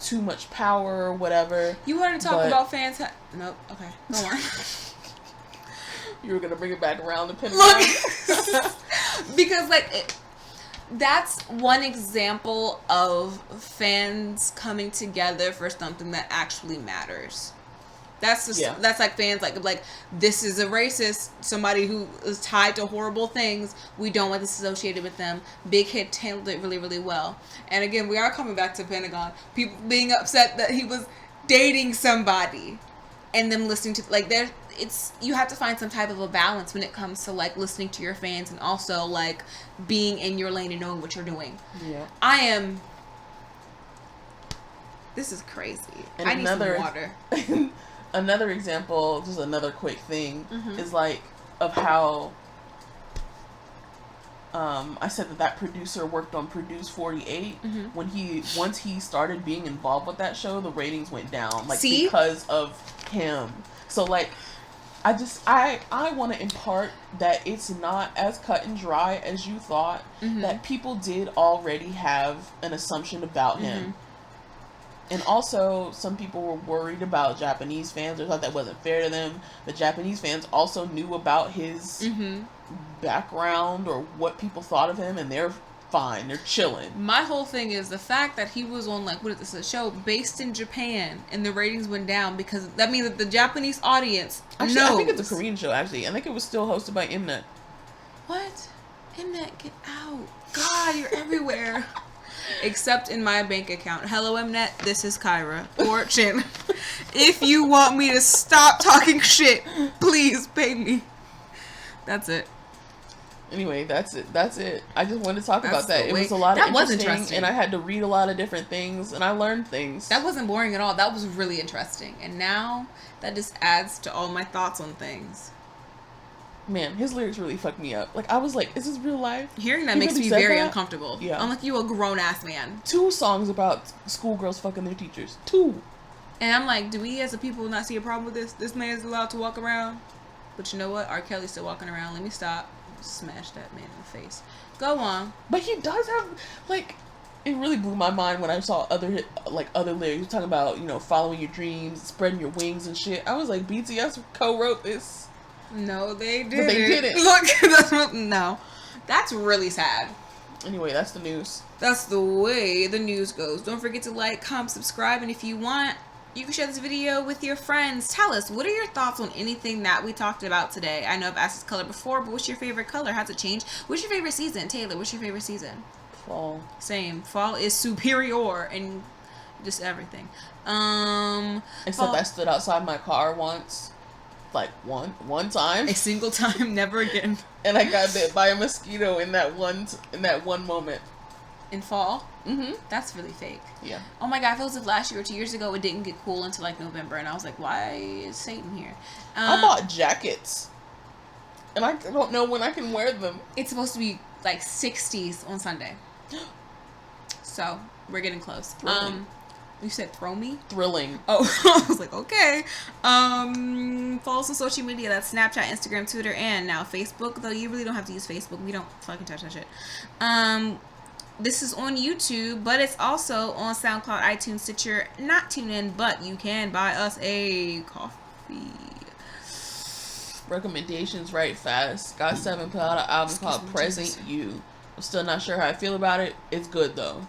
B: too much power or whatever.
A: You want to talk about fans? Nope. Okay, go on.
B: You were gonna bring it back around the pendulum.
A: Look, because that's one example of fans coming together for something that actually matters. That's just, that's fans like this is a racist, somebody who is tied to horrible things. We don't want this associated with them. Big Hit handled it really, really well. And again, we are coming back to Pentagon. People being upset that he was dating somebody, and them listening to you have to find some type of a balance when it comes to listening to your fans and also being in your lane and knowing what you're doing. Yeah, This is crazy.
B: And
A: I need some water.
B: Another example, just another quick thing, is of how I said that producer worked on Produce 48. Once he started being involved with that show, the ratings went down because of him. So I want to impart that it's not as cut and dry as you thought. That people did already have an assumption about him. And also, some people were worried about Japanese fans or thought that wasn't fair to them. But Japanese fans also knew about his background or what people thought of him, and they're fine. They're chilling. My
A: whole thing is the fact that he was on, a show based in Japan, and the ratings went down because that means that the Japanese audience knows.
B: I think it's a Korean show, actually. I think it was still hosted by Mnet.
A: What? Mnet, get out. God, you're everywhere. Except in my bank account. Hello, Mnet. This is Kyra. Or Chin. If you want me to stop talking shit, please pay me. That's it.
B: Anyway, that's it. I just wanted to talk about that. It was a lot of interesting, and I had to read a lot of different things, and I learned things.
A: That wasn't boring at all. That was really interesting. And now, that just adds to all my thoughts on things.
B: Man, his lyrics really fucked me up. I was like, is this real life?
A: Hearing that makes me very uncomfortable. Yeah. I'm you a grown-ass man.
B: 2 songs about schoolgirls fucking their teachers. 2.
A: And I'm like, do we as a people not see a problem with this? This man is allowed to walk around. But you know what? R. Kelly's still walking around. Let me stop. Smash that man in the face. Go on.
B: But he does have, it really blew my mind when I saw other lyrics talking about, following your dreams, spreading your wings and shit. I was like, BTS co-wrote this.
A: No, they didn't.
B: But they didn't.
A: Look, no. That's really sad.
B: Anyway, that's the news.
A: That's the way the news goes. Don't forget to like, comment, subscribe, and if you want, you can share this video with your friends. Tell us, what are your thoughts on anything that we talked about today? I know I've asked this color before, but what's your favorite color? Has it changed? What's your favorite season? Taylor, what's your favorite season?
B: Fall.
A: Same. Fall is superior and just everything.
B: Except I stood outside my car once. One time.
A: A single time, never again.
B: And I got bit by a mosquito in that one moment.
A: In fall? That's really fake.
B: Yeah.
A: Oh my god, I felt as if last year or 2 years ago it didn't get cool until November, and I was like, why is Satan here?
B: I bought jackets. And I don't know when I can wear them.
A: It's supposed to be 60s on Sunday. So, we're getting close. You said throw me?
B: Thrilling.
A: Oh, I was like, okay. Follow us on social media. That's Snapchat, Instagram, Twitter, and now Facebook. Though you really don't have to use Facebook. We don't fucking touch that shit. This is on YouTube, but it's also on SoundCloud, iTunes, Stitcher. Not tune in, but you can buy us a coffee.
B: Recommendations right fast. Got 7 put out an album called Present You. I'm still not sure how I feel about it. It's good though.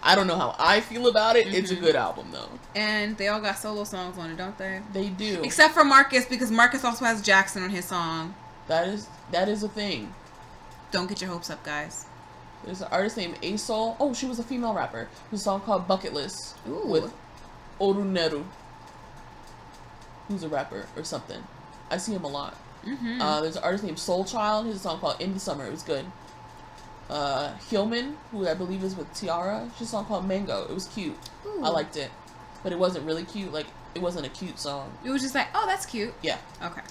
B: I don't know how I feel about it. It's a good album, though.
A: And they all got solo songs on it, don't they?
B: They do.
A: Except for Marcus, because Marcus also has Jackson on his song.
B: That is a thing.
A: Don't get your hopes up, guys.
B: There's an artist named A-Soul. Oh, she was a female rapper. Whose song called Bucket List. Ooh. With Oruneru. Who's a rapper or something. I see him a lot. There's an artist named Soul Child. His song called In the Summer. It was good. Hillman, who I believe is with Tiara. She's a song called Mango. It was cute. Ooh. I liked it. But it wasn't really cute. Like, it wasn't a cute song.
A: It was just like, oh, that's cute.
B: Yeah.
A: Okay.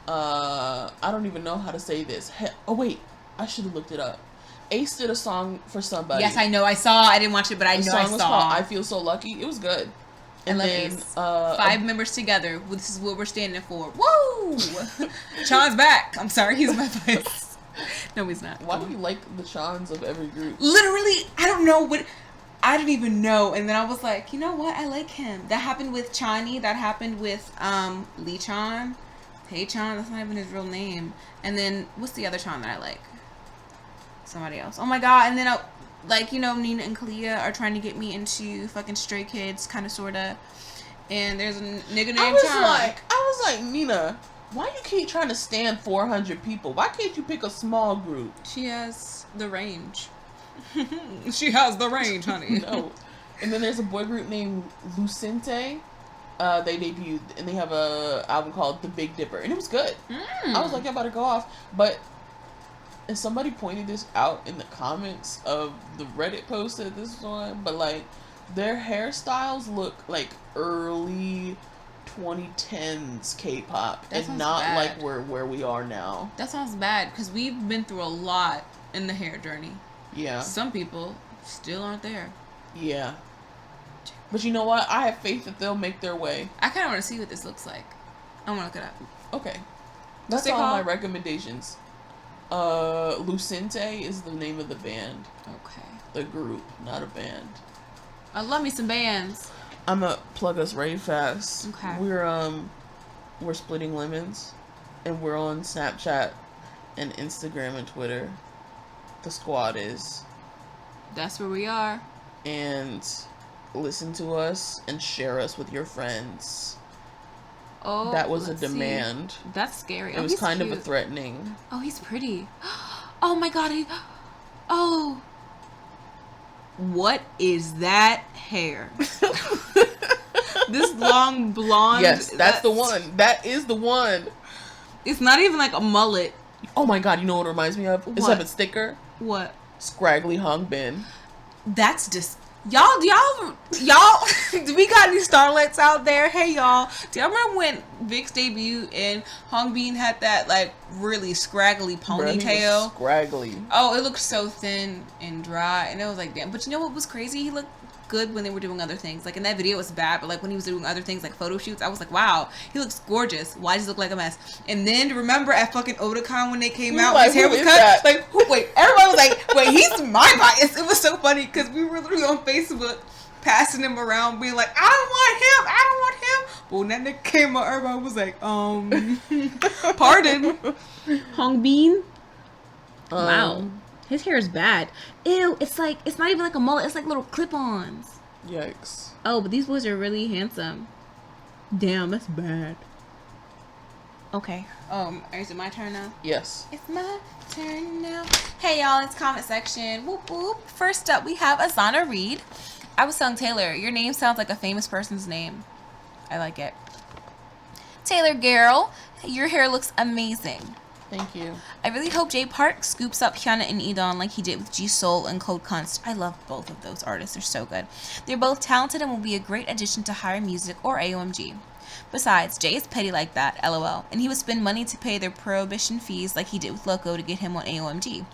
B: I don't even know how to say this. Oh, wait. I should have looked it up. Ace did a song for somebody.
A: Yes, I know. I saw. I didn't watch it, but I know I saw. The song was called
B: I Feel So Lucky. It was good. And then
A: Ace. 5 members together. This is what we're standing for. Woo! Sean's back. I'm sorry, he's my voice. No, he's not.
B: Why do you like the Seans of every group?
A: Literally, I don't know what. I didn't even know, and then I was like, you know what? I like him. That happened with Chani. That happened with Lee Chan, Tae Chan. That's not even his real name. And then what's the other Chan that I like? Somebody else. Oh my god! And then like, you know, Nina and Kalia are trying to get me into fucking Stray Kids, kind of, sorta. And there's a nigga named
B: I was like, Nina, why you keep trying to stand 400 people? Why can't you pick a small group?
A: She has the range. She has the range, honey.
B: No. And then there's a boy group named Lucente. They debuted, and they have a album called The Big Dipper, and it was good. I was like, I'm about to go off, but. And somebody pointed this out in the comments of the Reddit post that this one, but like their hairstyles look like early 2010s K-pop and not bad. Like where we are now.
A: That sounds bad because we've been through a lot in the hair journey. Yeah. Some people still aren't there.
B: Yeah. But you know what? I have faith that they'll make their way.
A: I kind of want to see what this looks like. I want to look it up.
B: Okay. That's all my recommendations. Lucente is the name of the band.
A: Okay.
B: The group, not a band.
A: I love me some bands.
B: I'm gonna plug us right fast.
A: Okay.
B: We're Splitting Lemons, and we're on Snapchat and Instagram and Twitter. The squad is.
A: That's where we are.
B: And listen to us and share us with your friends.
A: Oh,
B: that was a demand.
A: See. That's scary.
B: It was kind of a threatening.
A: Oh, he's pretty. Oh my god. Oh. What is that hair? This long blonde.
B: Yes, that's the one. That is the one.
A: It's not even like a mullet.
B: Oh my god, you know what it reminds me of? It's a sticker.
A: What?
B: Scraggly Hung Bin.
A: That's just y'all do we got any starlets out there? Hey y'all, do y'all remember when Vic's debut and Hong Bin had that like really scraggly ponytail?
B: Scraggly.
A: Oh, it looked so thin and dry, and it was like, damn. But you know what was crazy? He looked good when they were doing other things. Like in that video it was bad, but like when he was doing other things like photo shoots, I was like, wow, he looks gorgeous. Why does he look like a mess? And then remember at fucking Otakon when they came out, his hair was cut. That? Like, wait, everyone was like, wait, he's my bias. It was so funny because we were literally on Facebook passing him around being like, I don't want him. But when that nigga came out, everybody was like, pardon. Hong Bin. Wow. His hair is bad. Ew, it's not even like a mullet. It's like little clip-ons.
B: Yikes.
A: Oh, but these boys are really handsome. Damn, that's bad. Okay. Is it my turn now?
B: Yes.
A: It's my turn now. Hey, y'all, it's comment section. Whoop, whoop. First up, we have Asana Reed. I was telling Taylor, your name sounds like a famous person's name. I like it. Taylor&Garol, your hair looks amazing.
B: Thank you.
A: I really hope Jay Park scoops up Kiana and Edon like he did with G-Soul and Code Kunst. I love both of those artists. They're so good. They're both talented and will be a great addition to Hara Music or AOMG. Besides, Jay is petty like that, lol, and he would spend money to pay their prohibition fees like he did with Loco to get him on AOMG.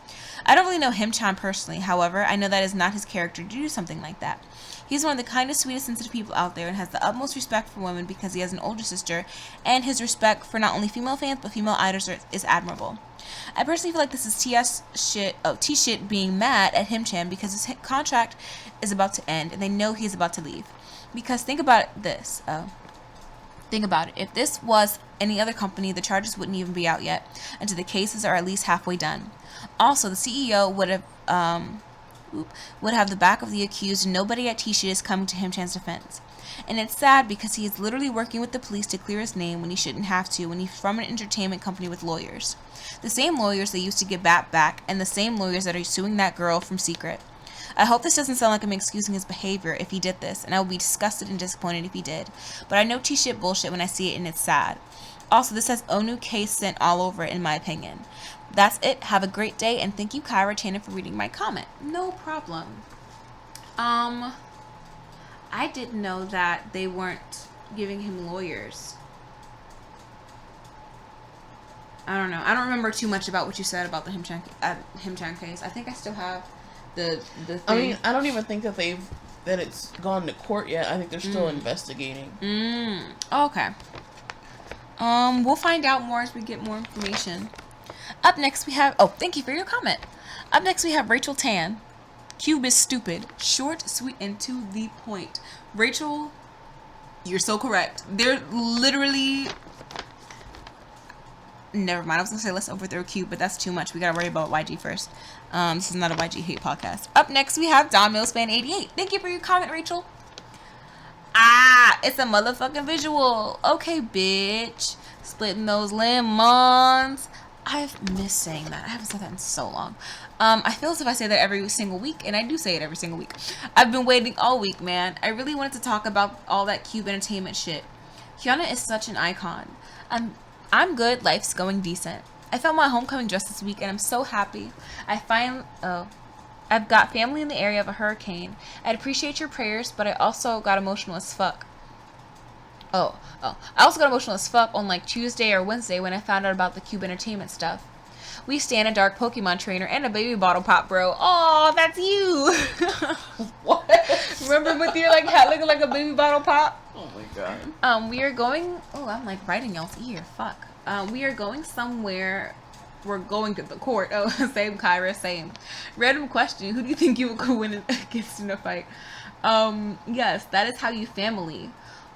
A: I don't really know Him-chan personally, however, I know that is not his character to do something like that. He's one of the kindest, sweetest, sensitive people out there and has the utmost respect for women because he has an older sister, and his respect for not only female fans but female idols is admirable. I personally feel like this is T-Shit being mad at Him-chan because his contract is about to end and they know he's about to leave. Because think about this. Think about it. If this was any other company, the charges wouldn't even be out yet until the cases are at least halfway done. Also, the CEO would have the back of the accused and nobody at T-Shit is coming to Him-chan's defense. And it's sad because he is literally working with the police to clear his name when he shouldn't have to when he's from an entertainment company with lawyers. The same lawyers that used to get back and the same lawyers that are suing that girl from Secret. I hope this doesn't sound like I'm excusing his behavior if he did this, and I would be disgusted and disappointed if he did. But I know T-Shit bullshit when I see it and it's sad. Also, this has Onu case sent all over it in my opinion. That's it. Have a great day, and thank you, Kyra Channon, for reading my comment. No problem. I didn't know that they weren't giving him lawyers. I don't know. I don't remember too much about what you said about the Himchan case. I think I still have the thing.
B: I mean, I don't even think that it's gone to court yet. I think they're still investigating.
A: Okay. We'll find out more as we get more information. Up next we have, thank you for your comment. Up next we have Rachel Tan. Cube is stupid. Short, sweet, and to the point. Rachel, you're so correct. They're literally... Never mind. I was going to say let's overthrow Cube, but that's too much. We got to worry about YG first. This is not a YG hate podcast. Up next we have Don Millspan 88. Thank you for your comment, Rachel. It's a motherfucking visual. Okay, bitch. Splitting those lemons. I've missed saying that. I haven't said that in so long. I feel as if I say that every single week, and I do say it every single week. I've been waiting all week, man. I really wanted to talk about all that Cube Entertainment shit. Kiana is such an icon. I'm good. Life's going decent. I found my homecoming dress this week, and I'm so happy. I've got family in the area of a hurricane. I'd appreciate your prayers, but I also got emotional as fuck. I also got emotional as fuck on like Tuesday or Wednesday when I found out about the Cube Entertainment stuff. We stand a dark Pokemon trainer and a baby bottle pop, bro. Oh, that's you.
B: What?
A: Remember with your like hat looking like a baby bottle pop?
B: Oh my god.
A: We are going. Oh, I'm like writing y'all's ear. Fuck. We are going somewhere. We're going to the court. Oh, same Kyra, same. Random question. Who do you think you would win against in a fight? Yes, that is how you family.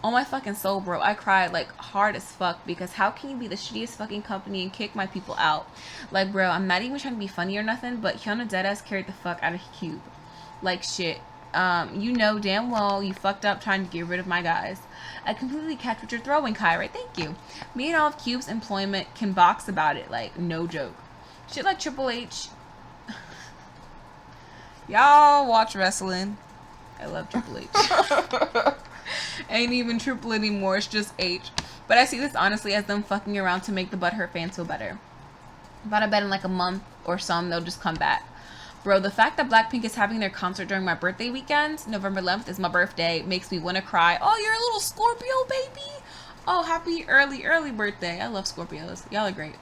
A: Oh my fucking soul, bro. I cried like hard as fuck because how can you be the shittiest fucking company and kick my people out? Like, bro, I'm not even trying to be funny or nothing, but Kiana deadass carried the fuck out of Cube. Like, shit. You know damn well you fucked up trying to get rid of my guys. I completely catch what you're throwing, Kyra. Thank you. Me and all of Cube's employment can box about it. Like, no joke. Shit like Triple H. Y'all watch wrestling. I love Triple H. Ain't even Triple anymore. It's just H. But I see this honestly as them fucking around to make the butthurt fans feel better. But I bet in like a month or some they'll just come back. Bro, the fact that Blackpink is having their concert during my birthday weekend, November 11th is my birthday, makes me want to cry. Oh, you're a little Scorpio, baby. Oh, happy early birthday. I love Scorpios. Y'all are great.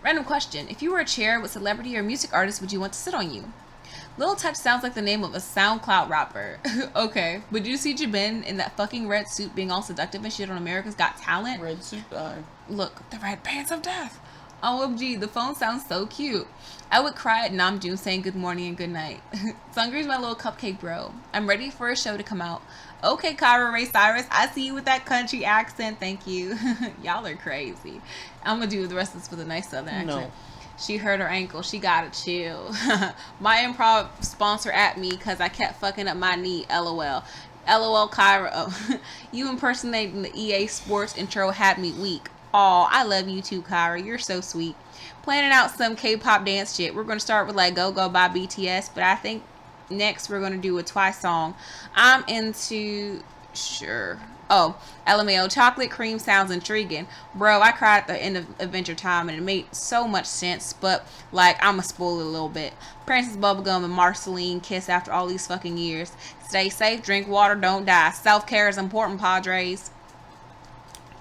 A: Random question. If you were a chair, what celebrity or music artist would you want to sit on you? Little Touch sounds like the name of a SoundCloud rapper. Okay, but did you see Jabin in that fucking red suit being all seductive and shit on America's Got Talent?
B: Red suit guy.
A: Look, the red pants of death. OMG, the phone sounds so cute. I would cry at Namjoon saying good morning and good night. Sungri's my little cupcake bro. I'm ready for a show to come out. Okay, Kyra Ray Cyrus, I see you with that country accent. Thank you. Y'all are crazy. I'm gonna do the rest of this with a nice southern accent. No. She hurt her ankle. She gotta chill. My improv sponsor at me because I kept fucking up my knee. LOL. LOL, Kyra. Oh, you impersonating the EA Sports intro had me weak. Aw, I love you too, Kyra. You're so sweet. Planning out some K-pop dance shit. We're going to start with like Go Go by BTS, but I think next we're going to do a Twice song. I'm into... Sure. Oh, LMAO, chocolate cream sounds intriguing. Bro, I cried at the end of Adventure Time and it made so much sense, but like, I'ma spoil it a little bit. Princess Bubblegum and Marceline kiss after all these fucking years. Stay safe, drink water, don't die. Self-care is important, Padres.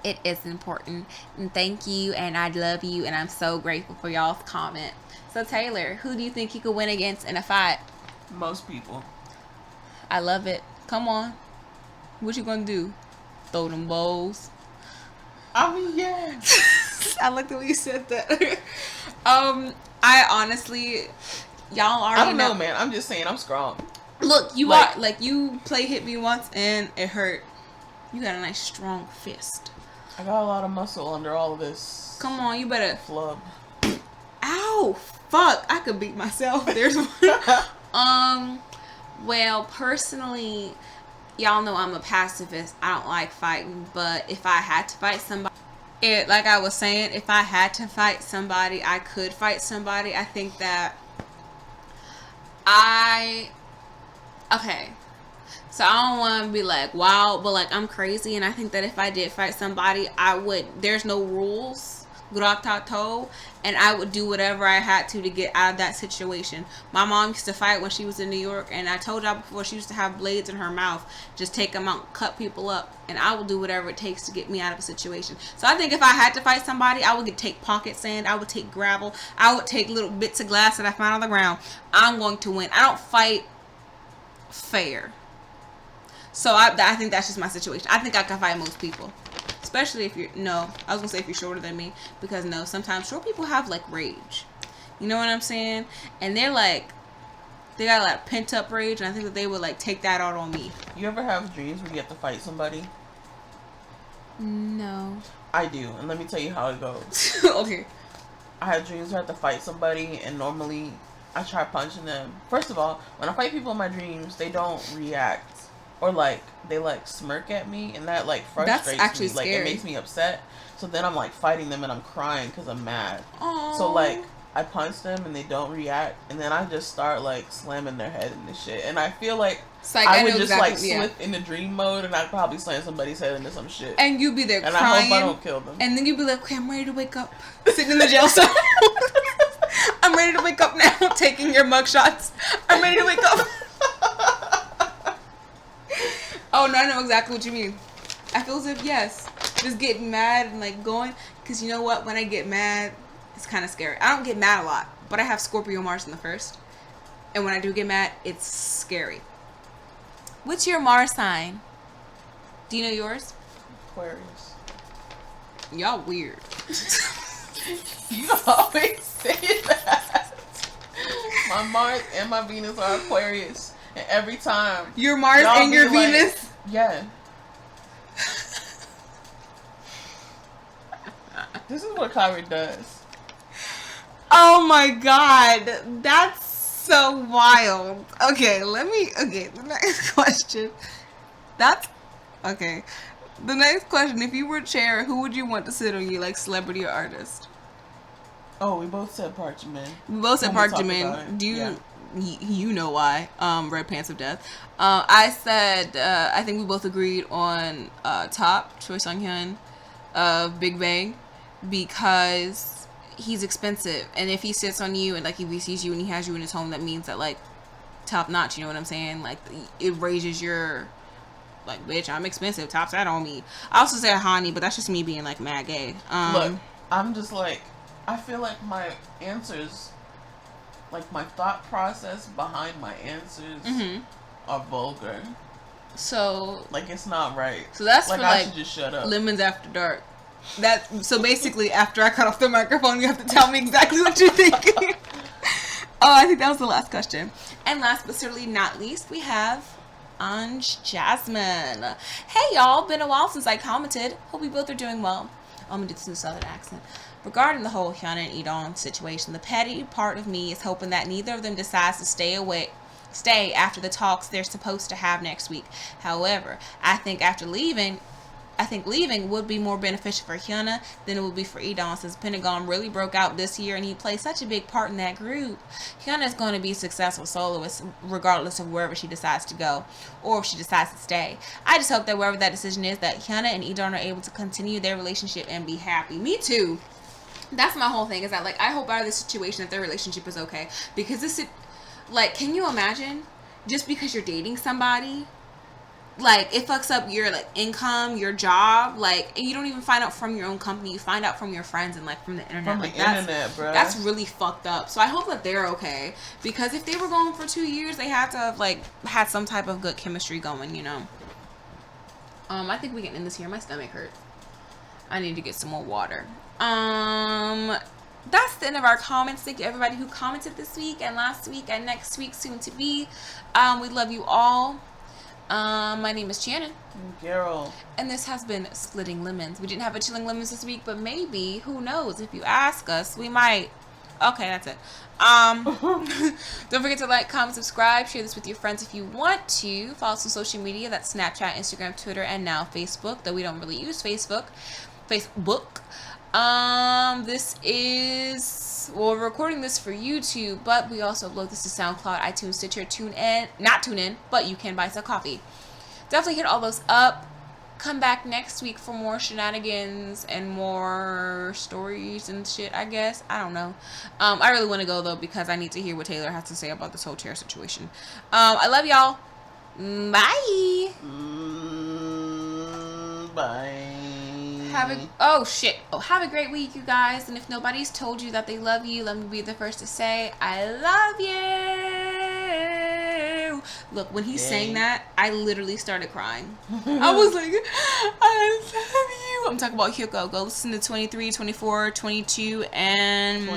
A: It is important. And thank you, and I love you, and I'm so grateful for y'all's comment. So, Taylor, who do you think you could win against in a fight?
B: Most people.
A: I love it. Come on. What you gonna do? Throw them bowls?
B: I mean, yeah.
A: I like the way you said that. I honestly, y'all already
B: I don't know, man. I'm just saying I'm strong.
A: Look, you are, like, you hit me once, and it hurt. You got a nice, strong fist.
B: I got a lot of muscle under all of this.
A: Come on, you better.
B: Flub.
A: Ow! Fuck! I could beat myself. There's one. Well, personally, y'all know I'm a pacifist. I don't like fighting, but if I had to fight somebody, like I was saying, if I had to fight somebody, I could fight somebody. I think that okay. So I don't want to be like, wow, but like I'm crazy, and I think that if I did fight somebody, I would. There's no rules. gratato, and I would do whatever I had to get out of that situation. My mom used to fight when she was in New York, and I told y'all before, she used to have blades in her mouth, just take them out, cut people up, and I will do whatever it takes to get me out of a situation. So I think if I had to fight somebody, I would take pocket sand, I would take gravel, I would take little bits of glass that I found on the ground. I'm going to win. I don't fight fair. So I think that's just my situation. I think I can fight most people. Especially if you're, no, I was going to say if you're shorter than me. Because, no, sometimes short people have, like, rage. You know what I'm saying? And they're, like, they got, like, pent-up rage. And I think that they would, like, take that out on me.
B: You ever have dreams where you have to fight somebody?
A: No.
B: I do. And let me tell you how it goes.
A: Okay.
B: I have dreams where I have to fight somebody. And normally, I try punching them. First of all, when I fight people in my dreams, they don't react. Or, like, they, like, smirk at me, and that, like, frustrates me.
A: That's
B: Like,
A: scary.
B: it makes me upset. So then I'm, like, fighting them, and I'm crying because I'm mad.
A: Aww.
B: So, like, I punch them, and they don't react, and then I just start, like, slamming their head into shit. And I feel like I would just, like, slip into dream mode, and I'd probably slam somebody's head into some shit.
A: And you'd be there
B: and
A: crying.
B: And I hope I don't kill them.
A: And then you'd be like, okay, I'm ready to wake up. Sitting in the jail cell. I'm ready to wake up now, taking your mug shots. I'm ready to wake up. Oh, no, I know exactly what you mean. I feel as if, yes, just getting mad and, like, going. Because you know what? When I get mad, it's kind of scary. I don't get mad a lot, but I have Scorpio Mars in the first. And when I do get mad, it's scary. What's your Mars sign? Do you know yours?
B: Aquarius.
A: Y'all weird.
B: You always say that. My Mars and my Venus are Aquarius. And every time
A: your Mars and your Venus?
B: Like, yeah. This is what Kyra does.
A: Oh my god. That's so wild. Okay, the next question. Okay. The next question, if you were chair, who would you want to sit on you, like celebrity or artist?
B: Oh, we both said Park Jimin.
A: We both said Park Jimin. Do you... Yeah. You know why. Red Pants of Death. I said, I think we both agreed on Top, Choi Sung-hyun of Big Bang, because he's expensive. And if he sits on you and, like, if he sees you and he has you in his home, that means that, like, top notch, you know what I'm saying? Like, it raises your, like, bitch, I'm expensive. Top that on me. I also said Hani, but that's just me being, like, mad gay.
B: Look, I'm just, like, I feel like my answers... Like, my thought process behind my answers are vulgar.
A: So...
B: Like, it's not right.
A: So that's
B: like,
A: for,
B: I
A: like,
B: should just shut up.
A: Lemons After Dark. So basically, after I cut off the microphone, you have to tell me exactly what you're thinking. Oh, I think that was the last question. And last but certainly not least, we have Anj Jasmine. Hey, y'all. Been a while since I commented. Hope we both are doing well. I'm going to do this in a southern accent. Regarding the whole Kiana and Edon situation, the petty part of me is hoping that neither of them decides to stay after the talks they're supposed to have next week. However, I think leaving would be more beneficial for Kiana than it would be for Edon, since Pentagon really broke out this year and he plays such a big part in that group. Kiana is going to be a successful soloist regardless of wherever she decides to go or if she decides to stay. I just hope that wherever that decision is, that Kiana and Edon are able to continue their relationship and be happy. Me too. That's my whole thing, is that, like, I hope out of this situation that their relationship is okay. Because this is, like, can you imagine, just because you're dating somebody, like, it fucks up your, like, income, your job, like, and you don't even find out from your own company, you find out from your friends and, like, from the internet.
B: From
A: like,
B: the internet, bro.
A: That's really fucked up. So I hope that they're okay. Because if they were going for 2 years, they had to have, like, had some type of good chemistry going, you know. I think we can end this here. My stomach hurts. I need to get some more water. That's the end of our comments. Thank you everybody who commented this week and last week and next week soon to be. We love you all. My name is Channon&Garol, and this has been Splitting Lemons. We didn't have a Chilling Lemons this week, but maybe, who knows, if you ask us, we might. Okay, that's it. Don't forget to like, comment, subscribe, share this with your friends if you want to. Follow us on social media. That's Snapchat, Instagram, Twitter, and now Facebook, though we don't really use Facebook. We're recording this for YouTube, but we also upload this to SoundCloud, iTunes, Stitcher, not TuneIn, but you can buy us a coffee. Definitely hit all those up. come back next week for more shenanigans and more stories and shit, I guess. I don't know. I really want to go, though, because I need to hear what Taylor has to say about this whole chair situation. I love y'all. Bye.
B: Bye.
A: Have a great week, you guys. And if nobody's told you that they love you, let me be the first to say I love you. Look, when he sang that, I literally started crying. I was like, I love you. I'm talking about Hyuko. Go listen to 23, 24, 22, and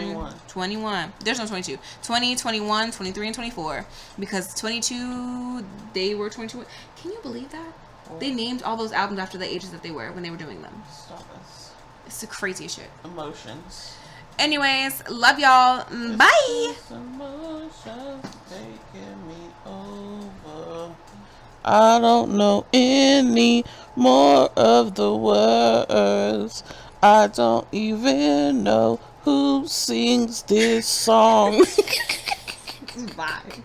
A: 21. There's no 22. 20, 21, 23, and 24. Because 22, they were 22. Can you believe that? They named all those albums after the ages that they were when they were doing them.
B: Stop us.
A: It's the craziest shit.
B: Emotions.
A: Anyways, love y'all. Bye.
B: Emotions taking me over. I don't know any more of the words. I don't even know who sings this song.
A: Bye.